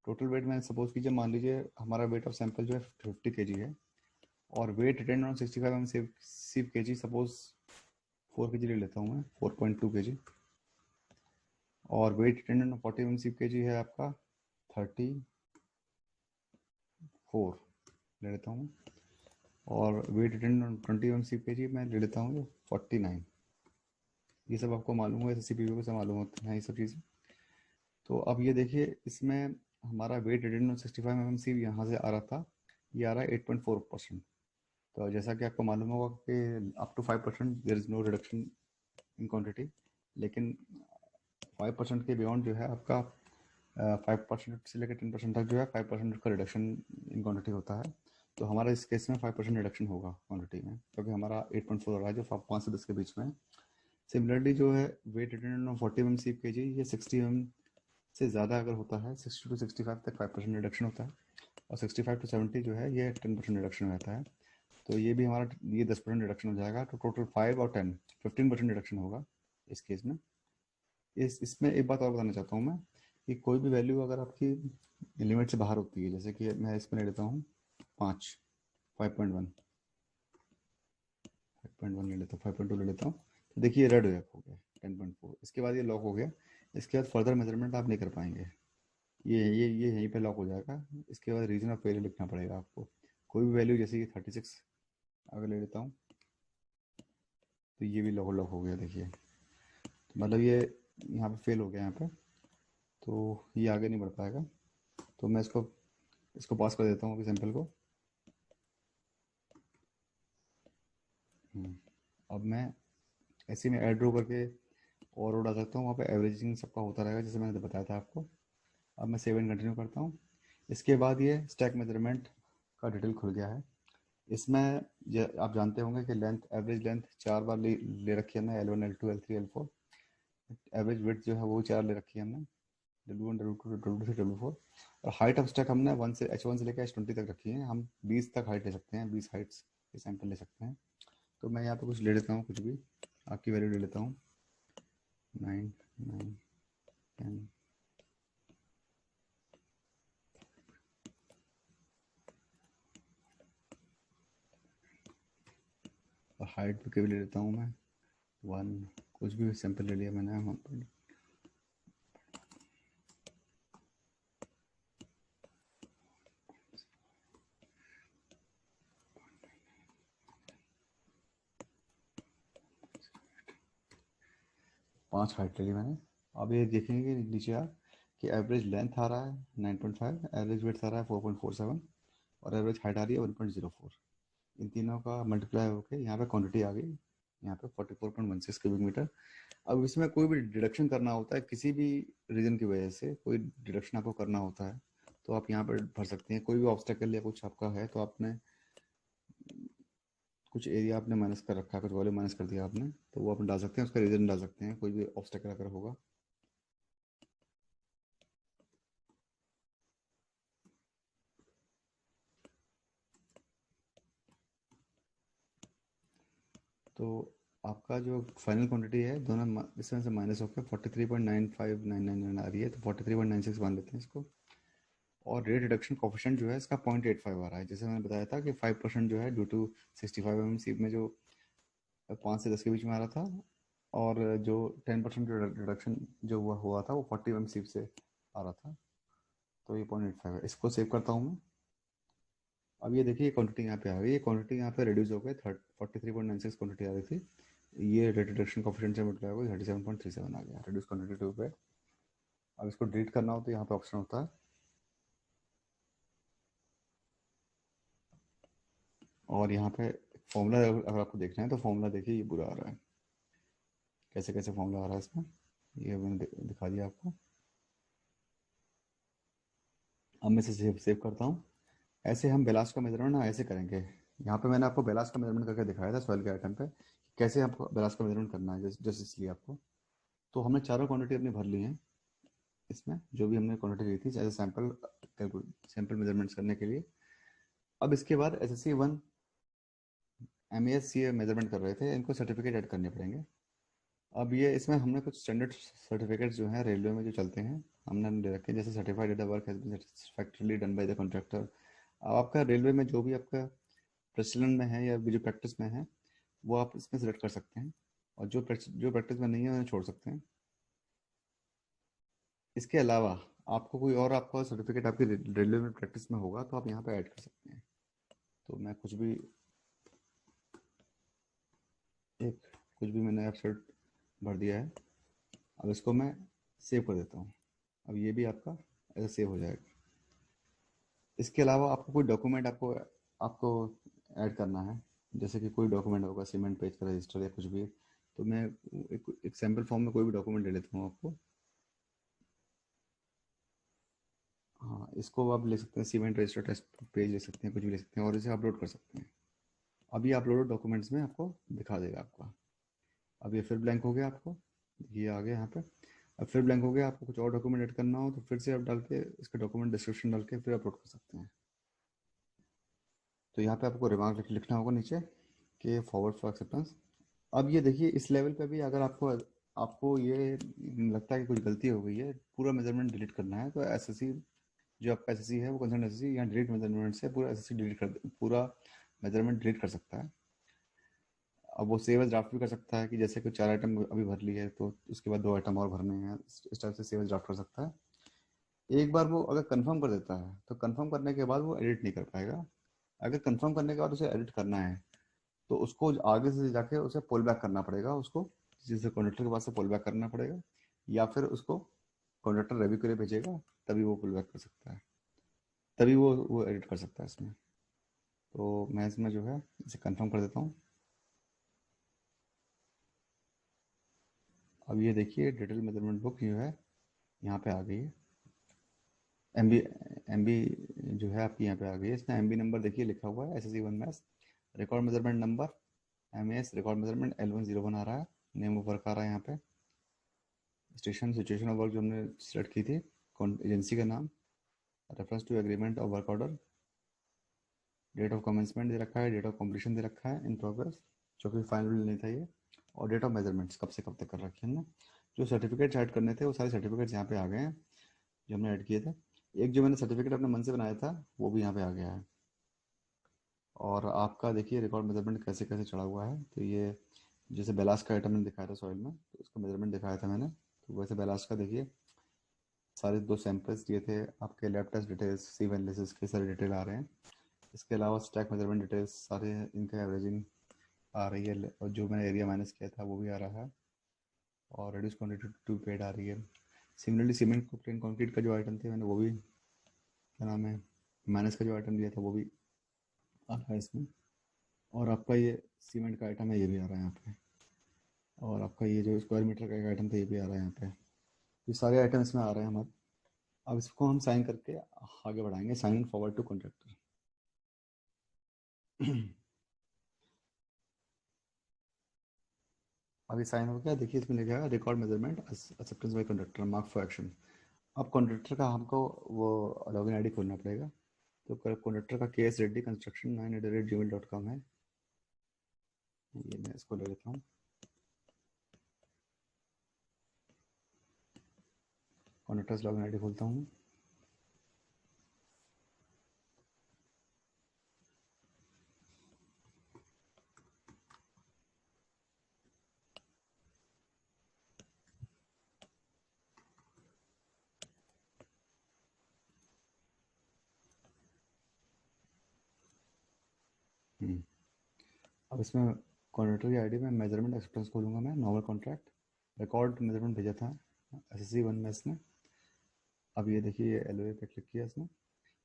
टोटल वेट मैंने सपोज कीजिए, मान लीजिए हमारा वेट ऑफ सैंपल जो है 50 kg है, और वेट रिटेन ऑन 65 सिर्फ के जी, सपोज 4 kg ले लेता हूँ मैं, 4.2 kg। और वेट रिटेन ऑन 40 kg है आपका 34 ले लेता हूँ। और वेट रिटेन ऑन 20 kg मैं ले लेता हूँ 49। ये सब आपको मालूम है, एस सी पी से मालूम होते हैं ये सब चीज़ें। तो अब ये देखिए, इसमें हमारा वेट रिटेन ऑन 65 mm यहाँ से आ रहा था, ये आ रहा है 8.4%। तो जैसा कि आपको मालूम होगा कि up to 5% there is no reduction in quantity, लेकिन 5% के बियॉन्ड जो है आपका 5% से लेकर 10% तक जो है 5% का रिडक्शन इन क्वांटिटी होता है। तो हमारा इस केस में 5% रिडक्शन होगा क्वांटिटी में, क्योंकि हमारा 8.4 हो रहा है जो 5 से 10 के बीच में है। सिमिलरली जो है वेट रिटेन ऑन 40 mm के जी, ये 60 mm से ज़्यादा अगर होता है, 60 to 65 तक 5% रिडक्शन होता है, और 65 to 70 जो है ये 10% रिडक्शन रहता है। तो ये भी हमारा ये 10% रिडक्शन हो जाएगा। तो टोटल 5 और 10 15% रिडक्शन होगा इस केस में। इसमें एक बात और बताना चाहता हूँ मैं, कि कोई भी वैल्यू अगर आपकी लिमिट से बाहर होती है, जैसे कि मैं इसमें ले लेता हूँ 5, 5.1, 5.1 ले लेता हूँ, 5.2 ले लेता हूँ, तो देखिए रेड हो गया 10.4। इसके बाद ये लॉक हो गया। इसके बाद फर्दर मेजरमेंट आप नहीं कर पाएंगे, ये यहीं पे लॉक हो जाएगा। इसके बाद रीजन ऑफ फेलियर लिखना पड़ेगा आपको। कोई भी वैल्यू, जैसे कि 36 अगर ले लेता हूँ, तो ये भी लॉक लॉक हो गया देखिए। तो मतलब ये यहाँ पे फेल हो गया यहाँ पे, तो ये आगे नहीं बढ़ पाएगा। तो मैं इसको इसको पास कर देता हूँ अभी सैंपल को। अब मैं ऐसे में ऐड रो करके और डाल सकता हूँ, वहाँ पे एवरेजिंग सबका होता रहेगा जैसे मैंने बताया था आपको। अब मैं सेव एंड कंटिन्यू करता हूँ। इसके बाद ये स्टैक मेजरमेंट का डिटेल खुल गया है। इसमें आप जानते होंगे कि लेंथ, एवरेज लेंथ 4 बार ले रखी है हमने, L1 L2 L3 L4। Average width जो है वो 4 ले रखी है हमने, W1 W2 W3 W4। और हाइट ऑफ स्टैक हमने H1 से लेकर H20 तक रखी है। हम 20 तक हाइट ले सकते हैं, 20 हाइट्स के सैंपल ले सकते हैं। तो मैं यहाँ पे कुछ ले लेता हूँ, कुछ भी आपकी वैल्यू ले लेता हूँ, 9 9 10। और हाइट पे भी ले लेता हूँ मैं 1, कुछ भी सैंपल ले लिया मैंने वहाँ पर। पाँच हाइट ले ली मैंने। अब ये देखेंगे नीचे आप कि एवरेज लेंथ आ रहा है 9.5, एवरेज वेट आ रहा है 4.47 और एवरेज हाइट आ रही है 1.04। इन तीनों का मल्टीप्लाई होकर यहाँ पे क्वांटिटी आ गई, यहाँ पे 44.16 क्यूबिक मीटर। अब इसमें कोई भी डिडक्शन करना होता है, किसी भी रीजन की वजह से कोई डिडक्शन आपको करना होता है तो आप यहाँ पर भर सकते हैं। कोई भी ऑब्स्टेकल या कुछ आपका है तो आपने कुछ एरिया आपने माइनस कर रखा है, कुछ वॉल्यूम माइनस कर दिया आपने, तो वो आप डाल सकते हैं, उसका रीजन डाल सकते हैं, कोई भी ऑब्स्टेकल अगर होगा। तो आपका जो फाइनल क्वांटिटी है दोनों इसमें से माइनस होकर 43.95999 आ रही है, तो 43.96 मान लेते हैं इसको। और रेट रिडक्शन कोफिशिएंट जो है इसका 0.85 आ रहा है। जैसे मैंने बताया था कि 5% जो है ड्यू टू 65 mm सीप में जो 5 से 10 के बीच में आ रहा था, और जो 10% जो रिडक्शन जो हुआ था वो 40 mm सीप से आ रहा था। तो ये 0.85 है, इसको सेव करता हूँ मैं। अब ये देखिए क्वांटिटी यहाँ पे आ गई, ये क्वांटिटी यहाँ पे रिड्यूस हो गई, 43.96 क्वांटिटी आ रही थी, ये रेट रिडक्शन कोफिशिएंट से मल्टीप्लाई हो गई 37.37 आ गया रिड्यूस क्वांटिटी टू पे। अब इसको डिलीट करना हो तो यहाँ पे ऑप्शन होता है, और यहाँ पे फॉर्मूला अगर आपको देखना है तो फॉर्मूला देखिए ये पूरा आ रहा है, कैसे कैसे फॉर्मूला आ रहा है इसमें, ये मैंने दिखा दिया आपको। अब मैं इसे सेव करता हूँ। ऐसे हम बेलास्ट का मेजरमेंट ना ऐसे करेंगे। यहाँ पे मैंने आपको बेलास्ट का मेजरमेंट करके दिखाया था सॉइल के आइटम पे, कैसे आपको बेलास्ट का मेजरमेंट करना है, जस्ट इसलिए आपको। तो हमने चारों क्वांटिटी अपनी भर ली हैं इसमें, जो भी हमने क्वांटिटी ली थी as a sample, sample measurements करने के लिए। अब इसके बाद SSC 1 MES ये मेजरमेंट कर रहे थे, इनको सर्टिफिकेट ऐड करने पड़ेंगे। अब ये इसमें हमने कुछ स्टैंडर्ड सर्टिफिकेट्स जो हैं रेलवे में जो चलते हैं हमने ले रखे हैं, जैसे certified data work has been satisfactorily done by the contractor. अब आपका रेलवे में जो भी आपका प्रचलन में है या जो प्रैक्टिस में है वो आप इसमें सेलेक्ट कर सकते हैं, और जो प्रैक्टिस में नहीं है उन्हें छोड़ सकते हैं। इसके अलावा आपको कोई और आपका सर्टिफिकेट आपकी रेलवे में प्रैक्टिस में होगा तो आप यहाँ पे ऐड कर सकते हैं। तो मैं कुछ भी मैंने एब्सर्ट भर दिया है। अब इसको मैं सेव कर देता हूँ। अब ये भी आपका ऐसे सेव हो जाएगा। इसके अलावा आपको कोई डॉक्यूमेंट आपको आपको ऐड करना है, जैसे कि कोई डॉक्यूमेंट होगा, सीमेंट पेज का रजिस्टर या कुछ भी, तो मैं एक सैम्पल फॉर्म में कोई भी डॉक्यूमेंट ले लेता हूँ आपको। हाँ, इसको आप ले सकते हैं, सीमेंट रजिस्टर टेस्ट पेज ले सकते हैं, कुछ भी ले सकते हैं, और इसे अपलोड कर सकते हैं। अभी अपलोड डॉक्यूमेंट्स में आपको दिखा देगा आपका। अब ये फिर ब्लैंक हो गया, आपको ये आ गया यहाँ पे। अब फिर ब्लैंक हो गया, आपको कुछ और डॉक्यूमेंट ऐड करना हो तो फिर से आप डाल के इसका डॉक्यूमेंट डिस्क्रिप्शन डाल के फिर अपलोड कर सकते हैं। तो यहाँ पे आपको रिमार्क लिखना होगा नीचे कि फॉरवर्ड फॉर एक्सेप्टेंस। अब ये देखिए इस लेवल पे भी अगर आपको आपको ये लगता है कि कुछ गलती हो गई है, पूरा मेजरमेंट डिलीट करना है, तो एसएससी जो आपका एसएससी है वो कंसर्न एसएससी यहाँ डिलीट मेजरमेंट से पूरा एसएससी डिलीट कर पूरा मेजरमेंट डिलीट कर सकता है। अब वो सेव एज ड्राफ्ट भी कर सकता है कि जैसे कुछ 4 आइटम अभी भर लिए है तो उसके बाद 2 आइटम और भरने हैं, इस टाइप से सेव एज ड्राफ्ट कर सकता है। एक बार वो अगर कंफर्म कर देता है तो कंफर्म करने के बाद वो एडिट नहीं कर पाएगा। अगर कंफर्म करने के बाद उसे एडिट करना है तो उसको आगे से जाके उसे पुल बैक करना पड़ेगा, उसको जिसे कॉन्ट्रेक्टर के पास से पुल बैक करना पड़ेगा, या फिर उसको कॉन्ट्रेक्टर रिव्यू के लिए भेजेगा, तभी वो पुल बैक कर सकता है, तभी वो एडिट कर सकता है इसमें। तो मैं इसमें जो है इसे कंफर्म कर देता हूँ। अब ये देखिए डिटेल मेजरमेंट बुक जो है यहाँ पे आ गई है। एम बी MB जो है आपकी यहाँ पे आ गई है। इसमें MB नंबर देखिए लिखा हुआ है SSC 1 maths, record measurement number MS record measurement L101 आ रहा है, नेम ऑफ वर्क आ रहा है यहाँ पे, स्टेशन सिचुएशन ऑफ वर्क जो हमने सेलेक्ट की थी, एजेंसी का नाम, रेफरेंस टू एग्रीमेंट और work order, date of commencement दे रखा है, डेट ऑफ कंप्लीशन दे रखा है इन प्रोग्रेस, जो कि फाइनल नहीं था ये, और डेट ऑफ मेजरमेंट्स कब से कब तक कर रखे हैं हमने। जो सर्टिफिकेट्स ऐड करने थे वो सारे सर्टिफिकेट्स यहाँ पे आ गए हैं जो हमने ऐड किए थे। एक जो मैंने सर्टिफिकेट अपने मन से बनाया था वो भी यहाँ पे आ गया है। और आपका देखिए रिकॉर्ड मेजरमेंट कैसे कैसे चढ़ा हुआ है। तो ये जैसे बेलास का आइटम मैंने दिखाया था सॉइल में, तो उसका मेजरमेंट दिखाया था मैंने, तो वैसे बेलास का देखिए सारे 2 सैंपल्स दिए थे आपके, लैब टेस्ट डिटेल्स, सीव एनालिसिस के सारे डिटेल आ रहे हैं। इसके अलावा स्टैक मेजरमेंट डिटेल्स सारे इनका एवरेजिंग आ रही है, और जो मैंने एरिया माइनस किया था वो भी आ रहा है, और रेड्यूस क्वान्टिटी टू पेड आ रही है। सिमिलरली सीमेंट को प्लेन कंक्रीट का जो आइटम थे मैंने वो भी, क्या नाम है, माइनस का जो आइटम दिया था वो भी आ रहा है इसमें। और आपका ये सीमेंट का आइटम है ये भी आ रहा है यहाँ पे, और आपका ये जो स्क्वायर मीटर का एक आइटम था ये भी आ रहा है यहाँ पे। ये सारे आइटम इसमें आ रहे हैं हमारे। अब इसको हम साइन करके आगे बढ़ाएंगे, साइन फॉरवर्ड टू कॉन्ट्रैक्टर। अभी साइन हो गया, देखिए इसमें लिखा है record measurement acceptance bye contractor mark for action. अब कॉन्ट्रैक्टर का हमको वो लॉगिन आईडी खोलना पड़ेगा। तो कॉन्ट्रैक्टर का KS रेड्डी कंस्ट्रक्शन 9@gmail.com है। ये मैं इसको ले लेता हूँ, कॉन्ट्रैक्टर्स लॉगिन आईडी खोलता हूँ। अब इसमें कॉन्ट्रैक्टर की आईडी में मेजरमेंट एक्सेप्टेंस खोलूँगा मैं, नॉर्मल कॉन्ट्रैक्ट, रिकॉर्ड मेजरमेंट भेजा था SSC 1 में इसने। अब ये देखिए LOA पे क्लिक किया इसने।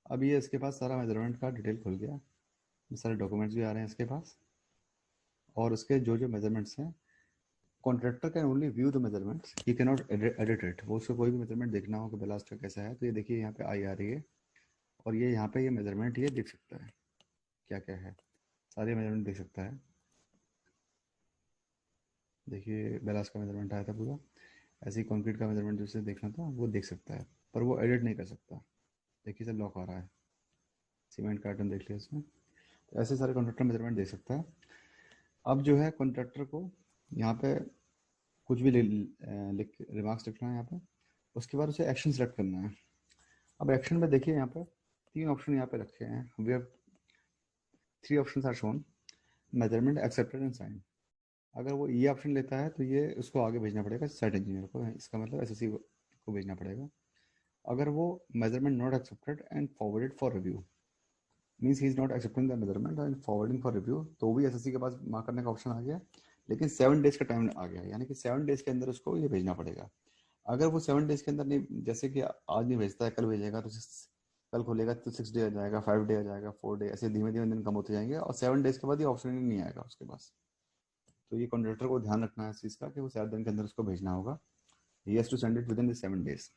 अब ये इसके पास सारा मेजरमेंट का डिटेल खुल गया, सारे डॉक्यूमेंट्स भी आ रहे हैं इसके पास, और उसके जो जो मेजरमेंट्स हैं, contractor can only view the measurements, he can not edit it. वो उसको कोई भी मेजरमेंट देखना हो कि बेलास्ट का कैसा है, तो ये देखिए यहाँ पे आई आ रही है, और ये यहाँ पे ये मेजरमेंट ये देख सकता है क्या क्या है, सारे मेजरमेंट देख सकता है। देखिए बेलास्ट का मेजरमेंट आया था पूरा, ऐसे ही कंक्रीट का मेजरमेंट जिसे देखना था वो देख सकता है, पर वो एडिट नहीं कर सकता। देखिए सब लॉक आ रहा है, सीमेंट का आइटम देख लिया इसमें। तो ऐसे सारे कॉन्ट्रैक्टर मेजरमेंट देख सकता है। अब जो है कॉन्ट्रैक्टर को यहाँ पे कुछ भी लिख रिमार्क्स लिखना है यहाँ पे, उसके बाद उसे एक्शन सेलेक्ट करना है। अब एक्शन में देखिए यहाँ पे 3 ऑप्शन यहाँ पे रखे हैं, we have 3 options are shown, measurement accepted and sign. अगर वो ये ऑप्शन लेता है तो ये उसको आगे भेजना पड़ेगा साइट इंजीनियर को, इसका मतलब SSC को भेजना पड़ेगा। अगर वो measurement not accepted and forwarded for review, means he is not accepting the measurement and forwarding for review, तो भी SSC के पास मार्क करने का ऑप्शन आ गया, लेकिन 7 डेज का टाइम आ गया, यानी कि 7 डेज के अंदर उसको ये भेजना पड़ेगा। अगर वो 7 डेज के अंदर नहीं, जैसे कि आज नहीं भेजता है कल भेजेगा, तो कल खोलेगा तो 6 डे आ जाएगा, 5 डे आ जाएगा, 4 डे, ऐसे धीमे धीमे दिन कम होते जाएंगे, और 7 डेज के बाद ये ऑप्शन ही नहीं आएगा उसके पास। तो ये कॉन्ट्रैक्टर को ध्यान रखना है इस चीज़ का कि वो 7 दिन के अंदर उसको भेजना होगा, he has to send it within the 7 days.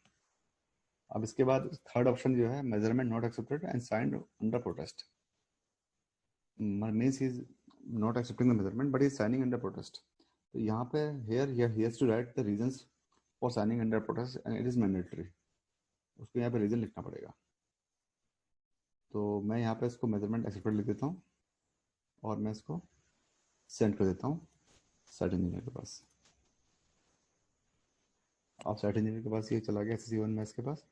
अब इसके बाद थर्ड ऑप्शन जो है, measurement not accepted and signed under protest, means he is not accepting the measurement but he is signing under protest. तो यहाँ पे here he has to write the reasons for signing under protest and it is mandatory, उसको यहाँ पे reason लिखना पड़ेगा। तो मैं यहाँ पे इसको मेजरमेंट एक्सेप्टेड लिख देता हूँ, और मैं इसको सेंड कर देता हूँ साइट इंजीनियर के पास। आप साइट इंजीनियर के पास ये चला गया SSC 1 मैथ्स के पास।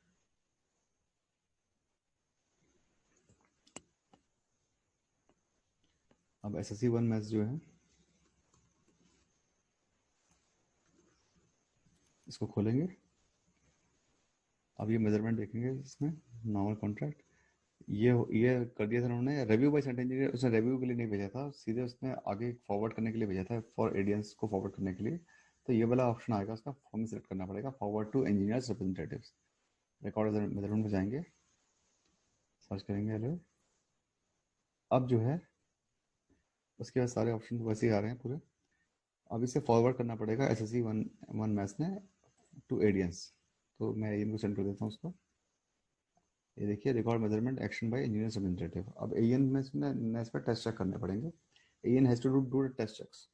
अब SSC 1 मैथ्स जो है इसको खोलेंगे। अब ये मेजरमेंट देखेंगे इसमें, नॉर्मल कॉन्ट्रैक्ट, ये कर दिया था उन्होंने रिव्यू बाय साइट इंजीनियर, उसने रिव्यू के लिए नहीं भेजा था, सीधे उसने आगे फॉरवर्ड करने के लिए भेजा था, फॉर एडियंस को फॉरवर्ड करने के लिए। तो ये वाला ऑप्शन आएगा, उसका फॉर्म सेलेक्ट करना पड़ेगा, forward to engineers representatives. Record measurement में जाएंगे, सर्च करेंगे हेलो। अब जो है उसके बाद सारे ऑप्शन वैसे ही आ रहे हैं पूरे। अब इसे फॉरवर्ड करना पड़ेगा SSC 1 मैथ्स ने टू एडियंस। तो मैं इनको सेंड कर देता हूँ उसको। ये देखिए record measurement action by engineer representative. अब एएन में इस पर टेस्ट चेक करने पड़ेंगे। AN has to do test checks.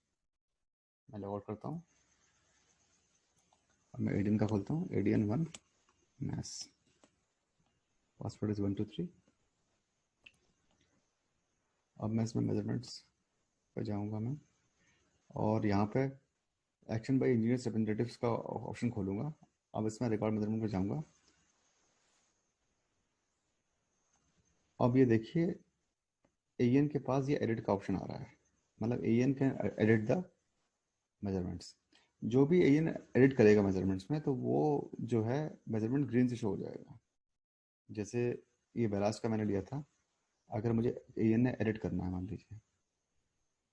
मैं लॉग आउट करता हूँ। अब मैं एडीएन का खोलता हूँ, एडीएन 1 मैथ्स, पासवर्ड इज 123। अब मैं इसमें मेजरमेंट्स पर जाऊँगा मैं, और यहाँ पे एक्शन बाय इंजीनियर रिप्रेजेंटेटिव्स का ऑप्शन खोलूँगा। अब इसमें रिकॉर्ड मेजरमेंट पर जाऊँगा। अब ये देखिए एएन के पास ये एडिट का ऑप्शन आ रहा है, मतलब AN can edit the measurements. जो भी एएन एडिट करेगा मेजरमेंट्स में, तो वो जो है मेजरमेंट ग्रीन से शो हो जाएगा। जैसे ये बेलास का मैंने लिया था, अगर मुझे एएन ने एडिट करना है मान लीजिए,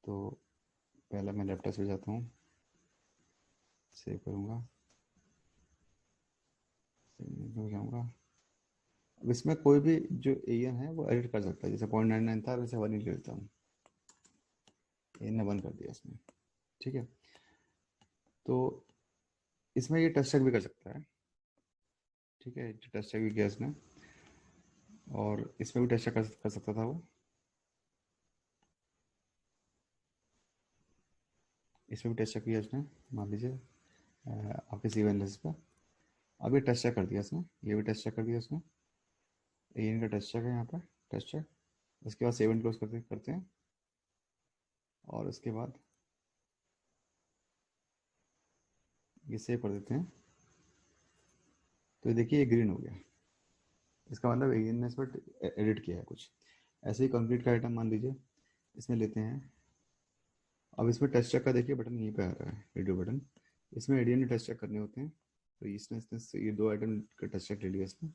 तो पहले मैं लैपटॉप पे जाता हूँ, सेव करूँगा, सेव में जाऊँगा। अब इसमें कोई भी जो एएन है वो एडिट कर सकता है। जैसे 0.99 था, वैसे 1 ही ले लेता हूँ। एएन ने 1 कर दिया इसमें, ठीक है। तो इसमें ये टेस्ट चेक भी कर सकता है, ठीक है। टेस्ट चेक भी किया इसने, और इसमें भी टेस्ट चेक कर सकता था वो। इसमें भी टेस्ट चेक किया इसने, मान लीजिए आपके सी एनालिसिस पर। अब ये टेस्ट चेक कर दिया इसने, ये भी टेस्ट चेक कर दिया इसने। ये इनका टेस्ट चेक है यहाँ पर, टेस्ट चेक। उसके बाद सेव एंड क्लोज करते हैं, और उसके बाद ये सेव कर देते हैं। तो ये देखिए ये ग्रीन हो गया। इसका मतलब एन ने इस पर एडिट किया है कुछ। ऐसे ही कंक्रीट का आइटम मान लीजिए, इसमें लेते हैं। अब इसमें टेस्ट चेक का देखिए बटन यहीं पे आ रहा है, रेडियो बटन। इसमें एडीएन ने टेस्ट चेक करने होते हैं। तो इसने ये 2 आइटम का टेस्ट चेक ले लिया इसने,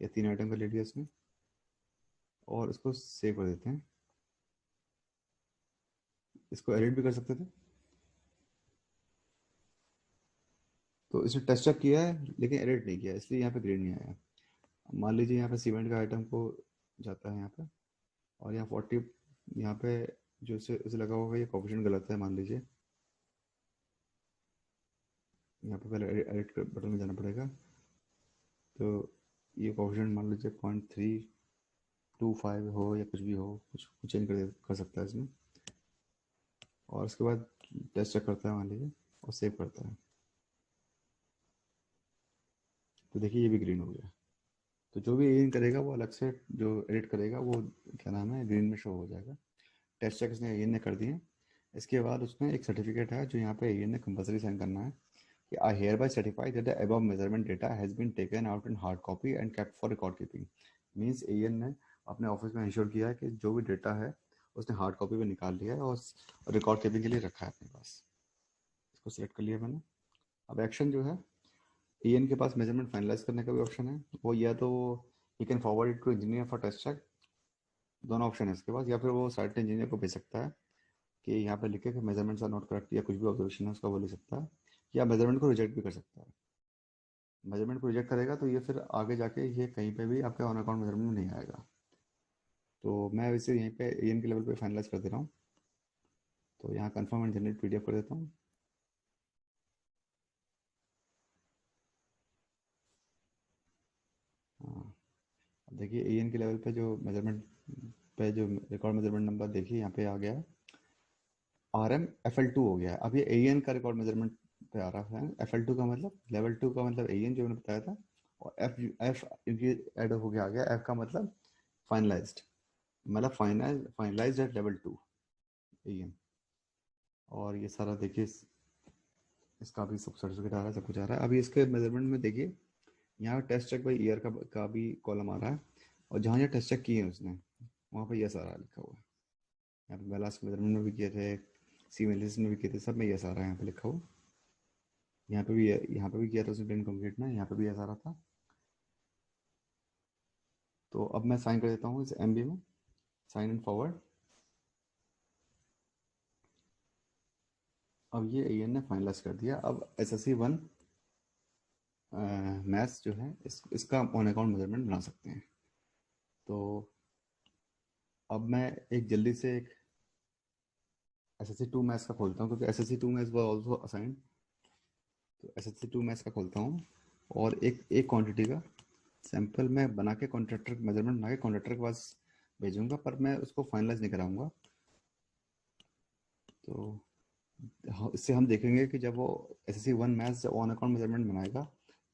या 3 आइटम का ले लिया इसने, और इसको सेव कर देते हैं। इसको एडिट भी कर सकते थे। तो इसने टेस्ट चेक किया है लेकिन एडिट नहीं किया, इसलिए यहाँ पे ग्रेड नहीं आया। मान लीजिए यहाँ पे सीमेंट का आइटम को जाता है यहाँ पे, और यहाँ 40, यहाँ पे जो इसे लगा होगा ये कोफिशिएंट गलत है मान लीजिए। यहाँ पे पहले एडिट बटन में जाना पड़ेगा। तो ये कोफिशिएंट मान लीजिए 0.325 हो या कुछ भी हो, कुछ चेंज कर सकता है इसमें। और उसके बाद टेस्ट चेक करता है मान लीजिए, और सेव करता है। तो देखिए ये भी ग्रीन हो गया। तो जो भी एडिट करेगा वो अलग से, जो एडिट करेगा वो क्या नाम है, ग्रीन में शो हो जाएगा। टेस्ट चेक इसने एन ने कर दिए। इसके बाद उसमें एक सर्टिफिकेट है जो यहाँ पे एन ने कंपलसरी साइन करना है कि I hereby certify that the above measurement data has been taken out in hard copy and kept for record keeping. Means N ने अपने ऑफिस में इंश्योर किया है कि जो भी डेटा है उसने हार्ड कॉपी में निकाल लिया है और रिकॉर्ड कीपिंग के लिए रखा है अपने पास। इसको सिलेक्ट कर लिया मैंने। अब एक्शन जो है, एन के पास मेजरमेंट फाइनलाइज करने का भी ऑप्शन है। वो या तो he can forward it to engineer for test check, दोनों ऑप्शन है इसके पास। या फिर वो साइट इंजीनियर को भेज सकता है कि यहाँ पे लिखे कि मेजरमेंट्स आर नॉट करेक्ट, या कुछ भी ऑब्जर्वेशन है उसका वो लिख सकता है। या मेजरमेंट को रिजेक्ट भी कर सकता है। मेजरमेंट को रिजेक्ट करेगा तो ये फिर आगे जाके ये कहीं पे भी आपके ऑन अकाउंट मेजरमेंट में नहीं आएगा। तो मैं इसे यहीं पे एन के लेवल पे फाइनलाइज कर दे रहा हूँ। तो यहाँ कन्फर्म एंड जनरेट पीडीएफ कर देता हूँ। हाँ, अब देखिए एन के लेवल पे जो मेजरमेंट पे जो रिकॉर्ड मेजरमेंट नंबर देखिए यहाँ पे आ गया है, RM FL2 हो गया है। अब ये एन का रिकॉर्ड मेजरमेंट पे आ रहा है। FL2 का मतलब लेवल 2 का मतलब एन जो मैंने बताया था, और एफ एफ इनकी ऐड हो गया आ गया। एफ का मतलब फाइनलाइज्ड, मतलब फाइनलाइज्ड एट लेवल 2 एन। और ये सारा देखिए इसका भी सब सर्टिफिकेट आ रहा है, सब कुछ आ रहा है। अभी इसके मेजरमेंट में देखिए यहाँ टेस्ट चेक बाई ईयर का भी कॉलम आ रहा है, और जहाँ जहाँ टेस्ट चेक किए हैं उसने वहाँ पर यह सारा लिखा हुआ है। यहाँ पे बेलास के मेजरमेंट में भी किए थे, सीमेलिस में भी किए थे, सब में यह सारा यहाँ पे लिखा हुआ। यहाँ पे भी किया था उसने प्लेन कंक्रीट में, यहाँ पे भी यह सारा था। तो अब मैं साइन कर देता हूँ इस MB में, साइन एंड फॉरवर्ड। अब ये AN ने फाइनलाइज कर दिया। अब SSC 1 मैथ्स जो है इसका ऑन अकाउंट मेजरमेंट बना सकते हैं। तो अब मैं एक जल्दी से एक SSC 2 मैथ्स का खोलता हूँ, क्योंकि SSC 2 मैथ्स वो ऑल्सो असाइंड। तो SSC 2 मैथ्स का खोलता हूँ, और एक एक क्वांटिटी का सैंपल मैं बना के कॉन्ट्रैक्टर मेजरमेंट बना के कॉन्ट्रैक्टर के पास भेजूंगा, पर मैं उसको फाइनलाइज नहीं कराऊंगा। तो इससे हम देखेंगे कि जब वो SSC 1 maths on account measurement बनाएगा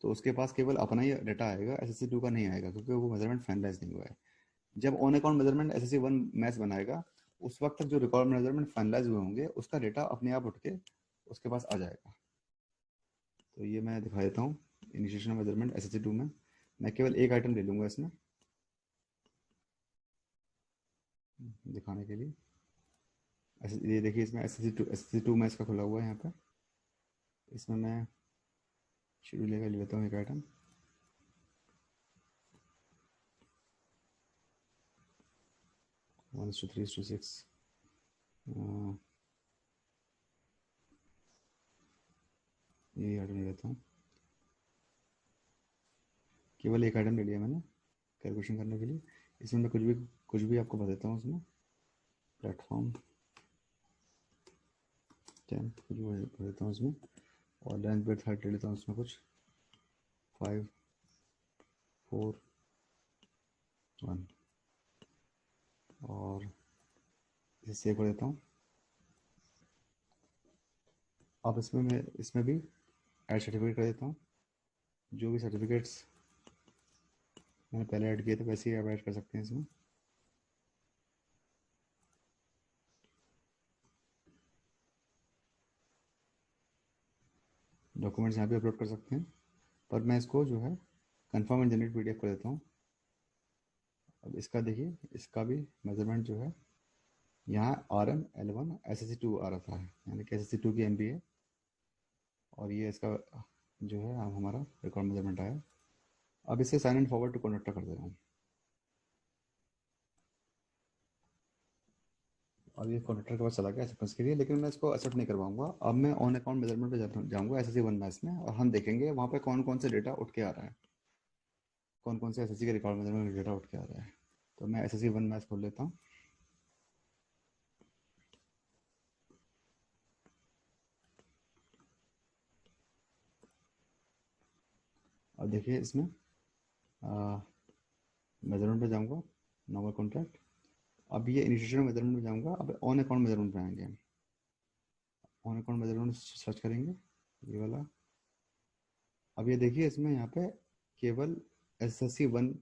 तो उसके पास केवल अपना ही डेटा आएगा, SSC 2 का नहीं आएगा, क्योंकि वो मेजरमेंट फाइनलाइज नहीं हुआ है। जब on account measurement SSC 1 maths बनाएगा, उस वक्त तक जो रिकॉर्ड मेजरमेंट फाइनलाइज हुए होंगे उसका डेटा अपने आप उठ के उसके पास आ जाएगा। तो ये मैं दिखा देता हूँ। इनिशिएशन मेजरमेंट SSC 2 में मैं केवल एक आइटम ले लूँगा इसमें दिखाने के लिए। ये देखिए, इसमें SSC 2 मैथ्स का खुला हुआ है यहाँ पे। इसमें मैं शेड्यूल लेकर ले लेता हूँ एक आइटम। 1:3:6। ये आइटम ले लेता हूँ। केवल एक आइटम ले लिया मैंने कैलकुलेशन करने के लिए। इसमें मैं कुछ भी आपको बता देता हूँ। उसमें प्लेटफॉर्म 10 कुछ भी बता देता हूँ उसमें, और लेंथ विड्थ हाइट ले लेता हूँ उसमें कुछ 5 4 1, और इसे सेव कर देता हूँ। अब इसमें भी ऐड सर्टिफिकेट कर देता हूँ। जो भी सर्टिफिकेट्स मैंने पहले ऐड किए थे वैसे ही आप ऐड कर सकते हैं इसमें। डॉक्यूमेंट्स यहाँ पे अपलोड कर सकते हैं, पर मैं इसको जो है कन्फर्म एंड जनरेट PDF कर देता हूँ। अब इसका देखिए, इसका भी मेजरमेंट जो है यहाँ RM L1 SSC 2 आ रहा है, यानी कि SSC 2 की MB है, और ये इसका जो है हमारा रिकॉर्ड मेजरमेंट आया। अब इसे sign and forward to contractor कर दे रहा हूँ। अब ये कॉन्ट्रैक्टर के पास चला गया एक्सेप्टेंस के लिए, लेकिन मैं इसको एक्सेप्ट नहीं करवाऊंगा। अब मैं ऑन अकाउंट मेजरमेंट पे जाऊँगा SSC 1 मैथ्स में, और हम देखेंगे वहाँ पे कौन कौन से डेटा उठ के आ रहा है, कौन कौन से SSC के रिकॉर्ड मेजरमेंट का डेटा उठ के आ रहा है। तो मैं SSC 1 मैथ्स खोल लेता हूँ। अब देखिए, इसमें मेजरमेंट पे जाऊँगा, नॉर्मल कॉन्ट्रैक्ट। अब ये इनिशिएशन मेजरमेंट में जाऊँगा। अब ऑन अकाउंट मेजरमेंट पे आएंगे हम। ऑन अकाउंट मेजरमेंट सर्च करेंगे, ये वाला। अब ये देखिए, इसमें यहाँ पे केवल SSC 1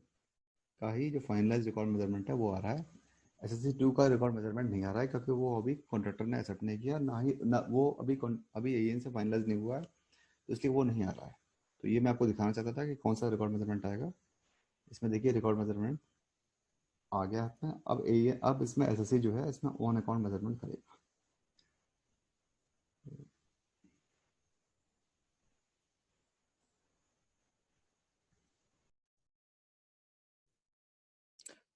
का ही जो फाइनलाइज रिकॉर्ड मेजरमेंट है वो आ रहा है। SSC 2 का रिकॉर्ड मेजरमेंट नहीं आ रहा है, क्योंकि वो अभी कॉन्ट्रैक्टर ने एक्सेप्ट नहीं किया, ना वो अभी AN से फाइनलाइज नहीं हुआ है, तो इसलिए वो नहीं आ रहा है। तो ये मैं आपको दिखाना चाहता था कि कौन सा रिकॉर्ड मेजरमेंट आएगा। इसमें देखिए रिकॉर्ड मेजरमेंट आ गया है। अब इसमें SSC जो है इसमें ऑन अकाउंट मेजरमेंट करेगा।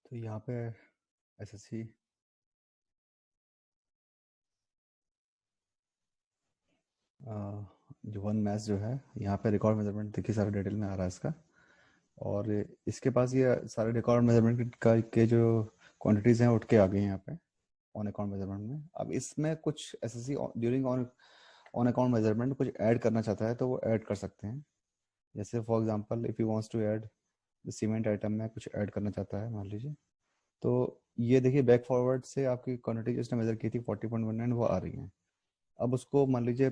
तो यहाँ पे SSC जो 1 मैथ्स जो है, यहाँ पे रिकॉर्ड मेजरमेंट देखिए सारा डिटेल में आ रहा है इसका। और इसके पास ये सारे रिकॉर्ड मेजरमेंट का के जो क्वांटिटीज़ हैं उठ के आ गई हैं यहाँ पे ऑन अकाउंट मेजरमेंट में। अब इसमें कुछ SSC during on on account measurement कुछ ऐड करना चाहता है तो वो ऐड कर सकते हैं। जैसे for example, if you wants to add cement item में कुछ ऐड करना चाहता है मान लीजिए, तो ये देखिए बैक फॉरवर्ड से आपकी क्वांटिटी जो उसने मेजर की थी 40.19 वो आ रही है। अब उसको मान लीजिए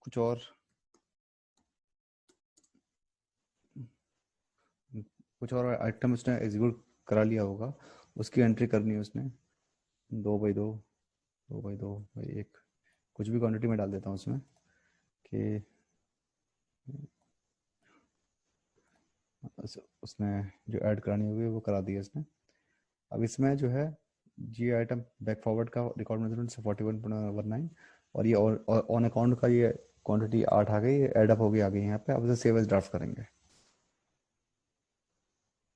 कुछ और आइटम उसने एग्जीक्यूट करा लिया होगा, उसकी एंट्री करनी है उसने 2/2, 2/2/1, कुछ भी क्वांटिटी में डाल देता हूँ उसमें कि उसने जो ऐड करानी होगी वो करा दी है उसने। अब इसमें जो है जी आइटम बैक फॉरवर्ड का रिकॉर्ड मेजरमेंट से 41.19, और ये ऑन अकाउंट का ये क्वांटिटी 8 आ गई, एड अप हो गई आ गई यहाँ पे। अब इसे सेव एज ड्राफ्ट करेंगे।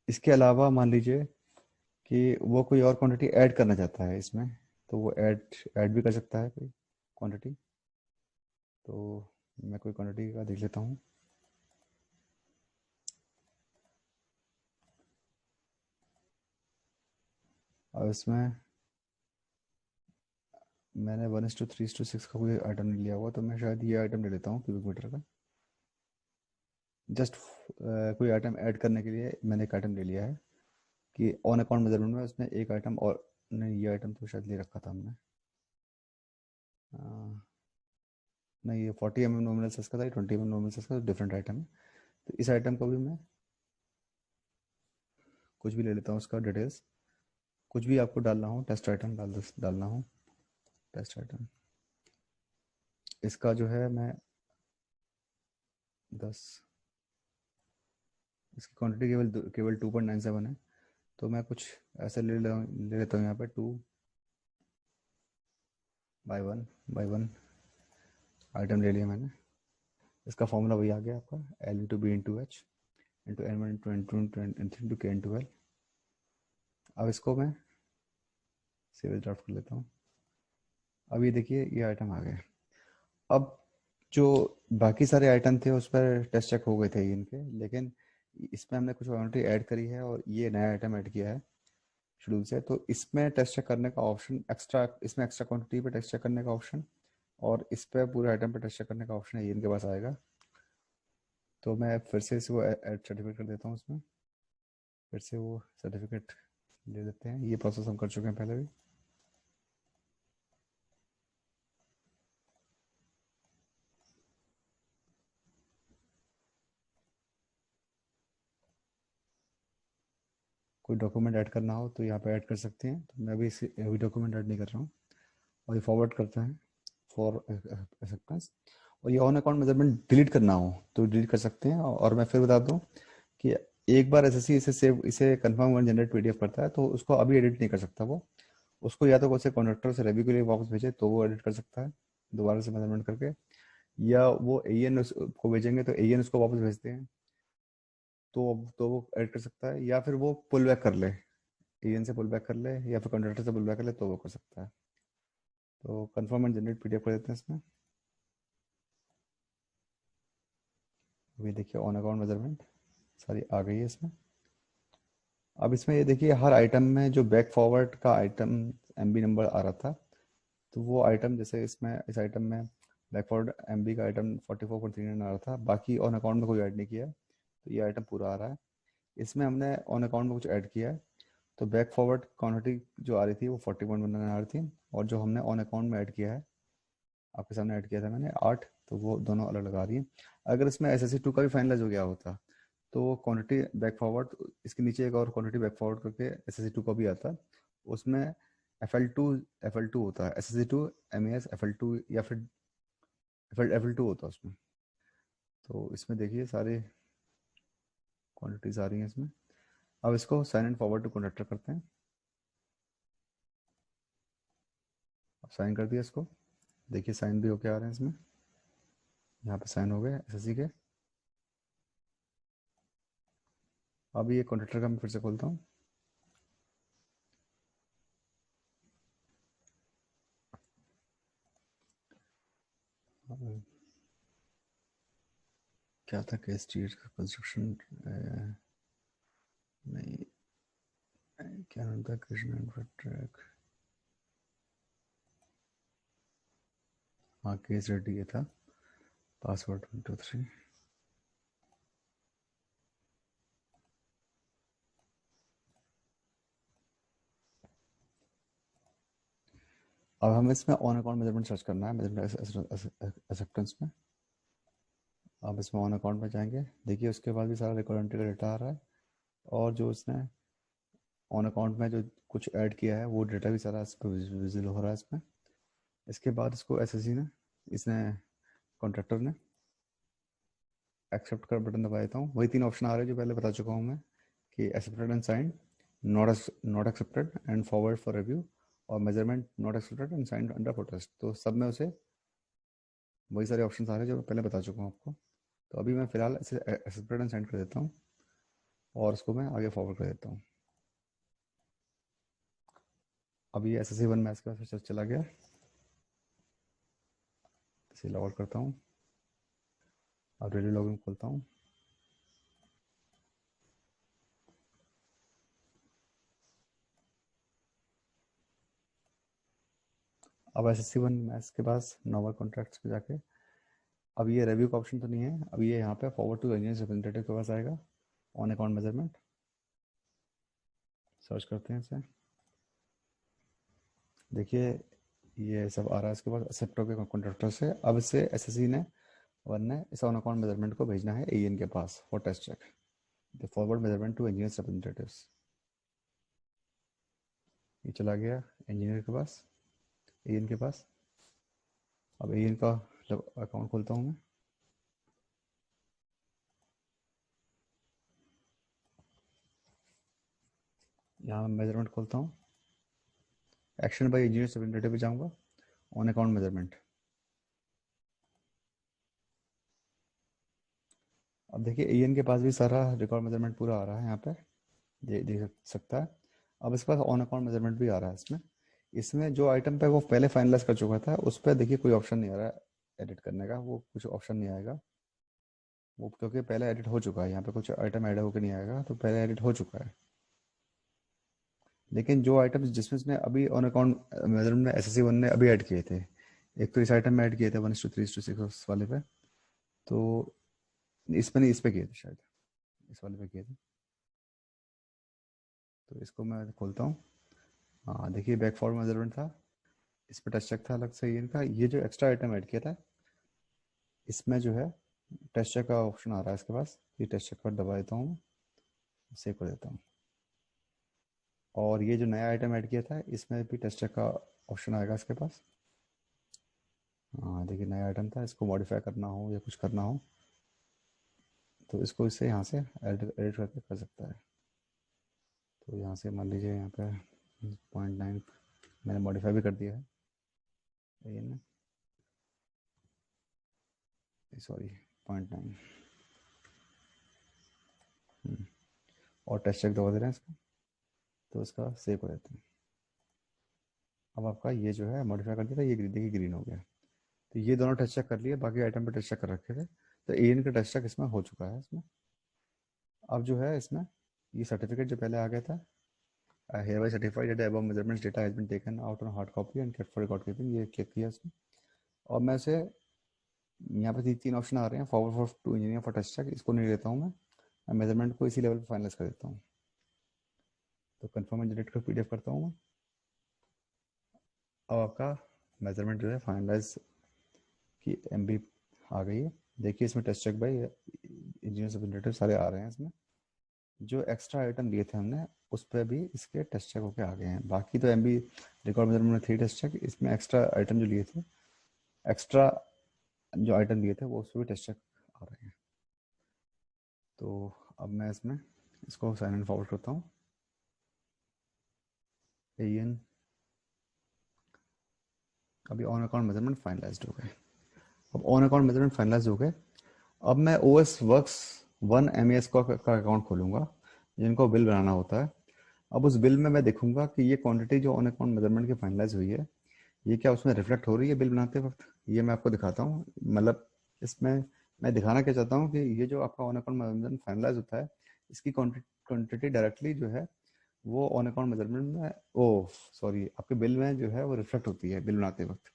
इसके अलावा मान लीजिए कि वो कोई और क्वांटिटी ऐड करना चाहता है इसमें, तो वो ऐड भी कर सकता है कोई क्वांटिटी। तो मैं कोई क्वांटिटी का देख लेता हूँ। और इसमें मैंने 1:3:6 का कोई आइटम नहीं लिया हुआ, तो मैं शायद ये आइटम ले लेता हूँ क्यूबिक मीटर का। जस्ट कोई आइटम ऐड करने के लिए मैंने एक आइटम ले लिया है कि ऑन अकाउंट मेजरमेंट में उसने एक आइटम और, नहीं ये आइटम तो शायद ले रखा था हमने, अ, नहीं ये 40 mm नॉमिनल साइज का था, 20 mm नॉमिनल साइज का, डिफरेंट आइटम है। तो इस आइटम को भी मैं कुछ भी ले लेता हूँ, उसका डिटेल्स कुछ भी आपको डालना हो, टेस्ट आइटम डालना हो, टेस्ट आइटम इसका जो है मैं 10, इसकी क्वांटिटी केवल 2.97 है। तो मैं कुछ ऐसे ले लेता हूँ यहाँ पे 2 बाई वन आइटम ले लिया मैंने। इसका फॉर्मूला वही आ गया आपका, L/B/H/N1/N2/N3/K/L। अब इसको मैं सेव ड्राफ्ट कर लेता हूँ। अब ये देखिए ये आइटम आ गए। अब जो बाकी सारे आइटम थे उस पर टेस्ट चेक हो गए थे इनके, लेकिन इसमें हमने कुछ क्वांटिटी ऐड करी है और ये नया आइटम ऐड किया है शेड्यूल से, तो इसमें टेस्ट चेक करने का ऑप्शन एक्स्ट्रा, इसमें एक्स्ट्रा क्वांटिटी पे टेस्ट चेक करने का ऑप्शन और इस पे पूरे आइटम पे टेस्ट चेक करने का ऑप्शन है, ये इनके पास आएगा। तो मैं फिर से इसको ऐड सर्टिफिकेट कर देता हूँ उसमें, फिर से वो सर्टिफिकेट ले लेते हैं, ये प्रोसेस हम कर चुके हैं पहले भी। कोई डॉक्यूमेंट ऐड करना हो तो यहाँ पे ऐड कर सकते हैं, तो मैं अभी डॉक्यूमेंट ऐड नहीं कर रहा हूँ। और ये फॉरवर्ड करते हैं फॉर एक्सेप्टेंस। और ये ऑन अकाउंट मेजरमेंट डिलीट करना हो तो डिलीट कर सकते हैं। और मैं फिर बता दूं कि एक बार एसएससी इसे कंफर्म वन जनरेट पीडीएफ करता है तो उसको अभी एडिट नहीं कर सकता वो, उसको या तो उसे कॉन्ट्रैक्टर से रिव्यू के लिए वापस भेजे तो वो एडिट कर सकता है दोबारा से मेजरमेंट करके, या वो एएन को भेजेंगे तो एएन उसको वापस भेजते हैं तो वो एडिट कर सकता है, या फिर वो पुल बैक कर ले, एएन से पुल बैक कर ले या फिर कॉन्ट्रैक्टर से पुल बैक कर ले तो वो कर सकता है। तो कंफर्म एंड जनरेट पीडीएफ कर देते हैं इसमें। अभी देखिए ऑन अकाउंट मेजरमेंट सारी आ गई है इसमें। अब इसमें ये देखिए हर आइटम में जो बैक फॉरवर्ड का आइटम एमबी नंबर आ रहा था, तो वो आइटम जैसे इसमें इस आइटम में बैक फॉरवर्ड एमबी का आइटम 44.39 आ रहा था, बाकी ऑन अकाउंट में कोई ऐड नहीं किया है, तो ये आइटम पूरा आ रहा है। इसमें हमने ऑन अकाउंट में कुछ ऐड किया है, तो बैक फॉरवर्ड क्वान्टिटी जो आ रही थी वो 40.19 आ रही थी, और जो हमने ऑन अकाउंट में ऐड किया है आपके सामने ऐड किया था मैंने 8, तो वो दोनों अलग लगा रही है। अगर इसमें SSC2 का भी फाइनलाइज हो गया होता तो क्वांटिटी बैक फॉरवर्ड, इसके नीचे एक और क्वांटिटी बैक फॉरवर्ड करके SSC2 का भी आता, उसमें एफ एल टू होता है, SSC2 MES FL2 या फिर FL2 होता है उसमें। तो इसमें देखिए सारे क्वांटिटीज आ रही हैं इसमें। अब इसको sign and forward to contractor करते हैं। अब साइन कर दिया इसको, देखिए साइन भी होके आ रहे हैं इसमें, यहाँ पे साइन हो गए SSC के। अब ये कॉन्ट्रैक्टर का मैं फिर से खोलता हूँ। क्या था केस स्ट्रीट का कंस्ट्रक्शन, नहीं क्या नाम था, कृष्ण ट्रैक, हाँ केस रेडी ये था, पासवर्ड 123। अब हमें इसमें ऑन अकाउंट मेजरमेंट सर्च करना है, मेजरमेंट एक्सेप्टेंस में। अब इसमें ऑन अकाउंट में जाएंगे, देखिए उसके बाद भी सारा रिकॉर्ड एंट्री का डेटा आ रहा है, और जो इसने ऑन अकाउंट में जो कुछ ऐड किया है वो डेटा भी सारा इस पर विजिबल हो रहा है इसमें। इसके बाद इसको एसएससी ने, इसने कॉन्ट्रैक्टर ने एक्सेप्ट कर बटन दबा देता हूँ, वही 3 ऑप्शन आ रहे हैं जो पहले बता चुका हूँ मैं कि accepted and signed, not accepted and forward for review, और measurement not accepted and signed under protest. तो सब में उसे वही सारे ऑप्शन आ रहे हैं जो मैं पहले बता चुका हूँ आपको। तो अभी मैं फिलहाल इसे एक्सेप्टेड एंड साइंड कर देता हूँ और उसको मैं आगे फॉरवर्ड कर देता हूँ। अभी SSC1 मैथ्स के पास चला गया, इसे लॉग आउट करता हूँ, अब डेली लॉगिन खोलता हूँ। अब SSC1 मैथ्स के पास नॉर्मल कॉन्ट्रैक्ट्स पे जाके अब ये रिव्यू का ऑप्शन तो नहीं है, अब ये यहाँ पे फॉरवर्ड टू इंजीनियर रिप्रेजेंटेटिव के पास आएगा, ऑन अकाउंट मेजरमेंट, सर्च करते हैं इसे। देखिए ये सब आ रहा है इसके बाद एक्सेप्ट हो गया कॉन्ट्रैक्टर से। अब इससे एसएससी ने वन ने इस ऑन अकाउंट मेजरमेंट को भेजना है एईएन के पास for test check, the forward measurement to engineer representatives. ये चला गया इंजीनियर के पास, एईएन के पास। अब एईएन का जब अकाउंट खोलता हूँ मैं, यहाँ मैं मेजरमेंट खोलता हूँ, एक्शन बाय इंजीनियर रिप्रेजेंटेटिव पे जाऊँगा, ऑन अकाउंट मेजरमेंट। अब देखिए एईएन के पास भी सारा रिकॉर्ड मेजरमेंट पूरा आ रहा है यहाँ पे, देख सकता है। अब इसके पास ऑन अकाउंट मेजरमेंट भी आ रहा है इसमें। इसमें जो आइटम पे वो पहले फाइनलाइज कर चुका था उस पर देखिए कोई ऑप्शन नहीं आ रहा है एडिट करने का, वो कुछ ऑप्शन नहीं आएगा वो, क्योंकि पहले एडिट हो चुका है। यहाँ पे कुछ आइटम ऐड होकर नहीं आएगा, तो पहले एडिट हो चुका है। लेकिन जो आइटम्स जिसमें इसने अभी ऑन अकाउंट मेजरमेंट में एसएससी वन ने अभी ऐड किए थे, एक तो इस आइटम में ऐड किए थे 1:3:6 वाले पे, तो इस पे नहीं, इस पे किए थे शायद, इस वाले पे किए थे। तो इसको मैं खोलता हूँ। हाँ देखिए बैक फॉरवर्ड मेजरमेंट था, इस पे टच चेक था अलग से इनका। ये जो एक्स्ट्रा आइटम ऐड किया था इसमें जो है टेस्ट चेक का ऑप्शन आ रहा है इसके पास, ये टेस्ट चेक पर दबा देता हूँ, सेव कर देता हूँ। और ये जो नया आइटम ऐड किया था इसमें भी टेस्ट चेक का ऑप्शन आएगा इसके पास। हाँ देखिए नया आइटम था, इसको मॉडिफाई करना हो या कुछ करना हो तो इसको इससे यहाँ से एडिट करके कर सकता है। तो यहाँ से मान लीजिए यहाँ पे 0.9 मैंने मॉडिफाई भी कर दिया है, ये ना, सॉरी 0.9, और टेस्ट चेक दबा दे रहे हैं इसको, तो इसका सेव कर देते हैं। अब आपका ये जो है मॉडिफाई कर दिया था, ये देखिए ग्रीन हो गया। तो ये दोनों टेस्ट चेक कर लिए, बाकी आइटम पे टेस्ट चेक कर रखे थे, तो एन का टेस्ट चेक इसमें हो चुका है इसमें। अब जो है इसमें ये सर्टिफिकेट जो पहले आ गया था, hereby certified that the above measurements data has been taken out on hard copy and kept for record keeping, ये क्लिक किया इसमें। और मैं से यहाँ पे तीन ऑप्शन आ रहे हैं, forward for to engineer for test check, इसको नहीं लेता हूँ मैं मेजरमेंट को इसी लेवल पे फाइनलाइज कर देता हूँ। तो कंफर्म जनरेट कर पीडीएफ करता हूँ मैं। अब आपका मेजरमेंट जो है फाइनलाइज की एमबी आ गई है। देखिए इसमें test check by engineer representative सारे आ रहे हैं इसमें। जो एक्स्ट्रा आइटम लिए थे हमने उस पर भी इसके टेस्ट चेक होके आ गए हैं। बाकी तो एमबी रिकॉर्ड मेजरमेंट में 3 टेस्ट चेक, इसमें एक्स्ट्रा आइटम जो लिए थे, एक्स्ट्रा जो आइटम लिए थे वो उस पर भी टेस्ट चेक आ रहे हैं। तो अब मैं इसमें इसको साइन इन फॉरवर्ड करता हूँ। एन अभी ऑन अकाउंट मेजरमेंट फाइनलाइज्ड हो गए। अब ऑन अकाउंट मेजरमेंट फाइनलाइज हो गए। अब मैं ओ एस वर्क्स 1 MES का अकाउंट खोलूँगा जिनको बिल बनाना होता है। अब उस बिल में मैं देखूंगा कि ये क्वांटिटी जो ऑन अकाउंट मेजरमेंट की फाइनलाइज हुई है ये क्या उसमें रिफ्लेक्ट हो रही है बिल बनाते वक्त। ये मैं आपको दिखाता हूँ, मतलब इसमें मैं दिखाना क्या चाहता हूँ कि ये जो आपका ऑन अकाउंट मेजरमेंट फाइनलाइज होता है इसकी क्वांटिटी डायरेक्टली जो है वो ऑन अकाउंट मेजरमेंट में, ओ सॉरी, आपके बिल में जो है वो रिफ्लेक्ट होती है बिल बनाते वक्त।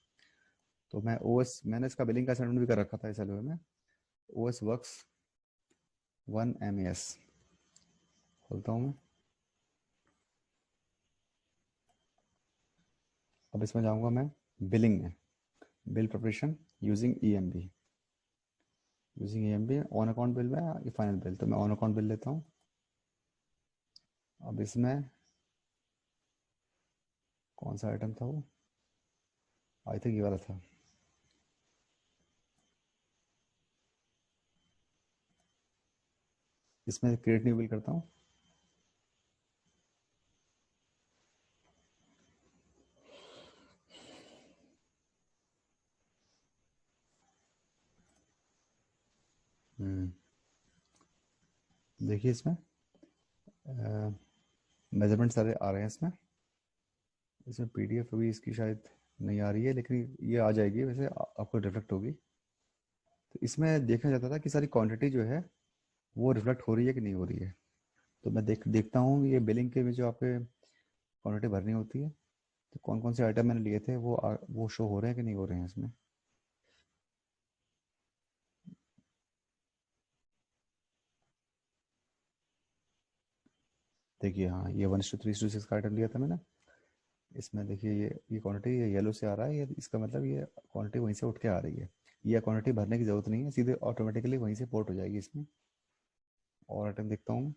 तो मैं ओएस, मैंने इसका बिलिंग का असाइनमेंट भी कर रखा था इस एलओए में। ओएस वर्क्स 1 MES खोलता हूँ मैं। अब इसमें जाऊँगा मैं बिलिंग में, bill preparation using EMB, using EMB on account bill में ये फाइनल बिल, तो मैं ऑन अकाउंट बिल लेता हूँ। अब इसमें कौन सा आइटम था वो, आई थिंक ये वाला था। इसमें क्रिएट न्यू बिल करता हूँ। देखिए इसमें मेजरमेंट सारे आ रहे हैं इसमें। इसमें पीडीएफ अभी इसकी शायद नहीं आ रही है, लेकिन ये आ जाएगी वैसे, आपको रिफ्लेक्ट होगी। तो इसमें देखा जाता था कि सारी क्वांटिटी जो है वो रिफ्लेक्ट हो रही है कि नहीं हो रही है। तो मैं देखता हूँ ये बिलिंग के में जो आपके क्वांटिटी भरनी होती है तो कौन कौन से आइटम मैंने लिए थे वो शो हो रहे हैं कि नहीं हो रहे हैं इसमें। देखिए हाँ, ये 1:3:6 का आइटम लिया था मैंने। इसमें देखिए ये क्वांटिटी ये येलो से आ रहा है, ये इसका मतलब ये क्वांटिटी वहीं से उठ के आ रही है। ये क्वांटिटी भरने की ज़रूरत नहीं है, सीधे ऑटोमेटिकली वहीं से पोर्ट हो जाएगी इसमें। और आइटम देखता हूँ।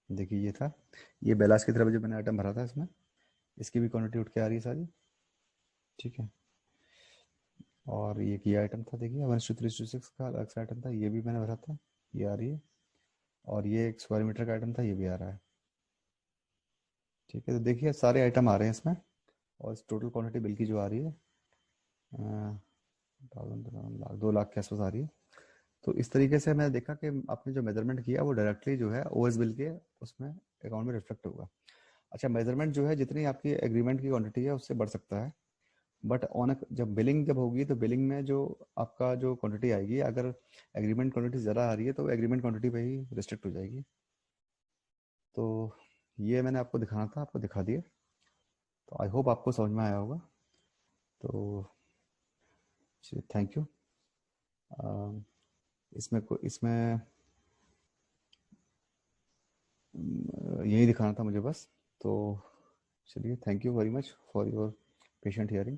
देखिए ये था, ये बेलास की तरफ जो मैंने आइटम भरा था इसमें, इसकी भी क्वांटिटी उठ के आ रही है सारी। ठीक है। और ये आइटम था, देखिए 1:3:6 का अलग से आइटम था, ये भी मैंने भरा था, ये आ रही है। और ये एक स्क्वायर मीटर का आइटम था, ये भी आ रहा है। ठीक है, तो देखिए सारे आइटम आ रहे हैं इसमें। और टोटल क्वांटिटी बिल की जो आ रही है 2 लाख के आसपास आ रही है। तो इस तरीके से मैंने देखा कि आपने जो मेजरमेंट किया वो डायरेक्टली जो है ओएस बिल के उसमें अकाउंट में रिफ्लेक्ट होगा। अच्छा, मेजरमेंट जो है जितनी आपकी एग्रीमेंट की क्वांटिटी है उससे बढ़ सकता है, बट ऑन जब बिलिंग होगी तो बिलिंग में जो आपका जो क्वांटिटी आएगी, अगर एग्रीमेंट क्वांटिटी ज़्यादा आ रही है तो एग्रीमेंट क्वांटिटी पे ही रिस्ट्रिक्ट हो जाएगी। तो ये मैंने आपको दिखाना था, आपको दिखा दिया। तो आई होप आपको समझ में आया होगा। तो थैंक यू। इसमें यही दिखाना था मुझे बस। तो चलिए, thank you very much for your patient hearing.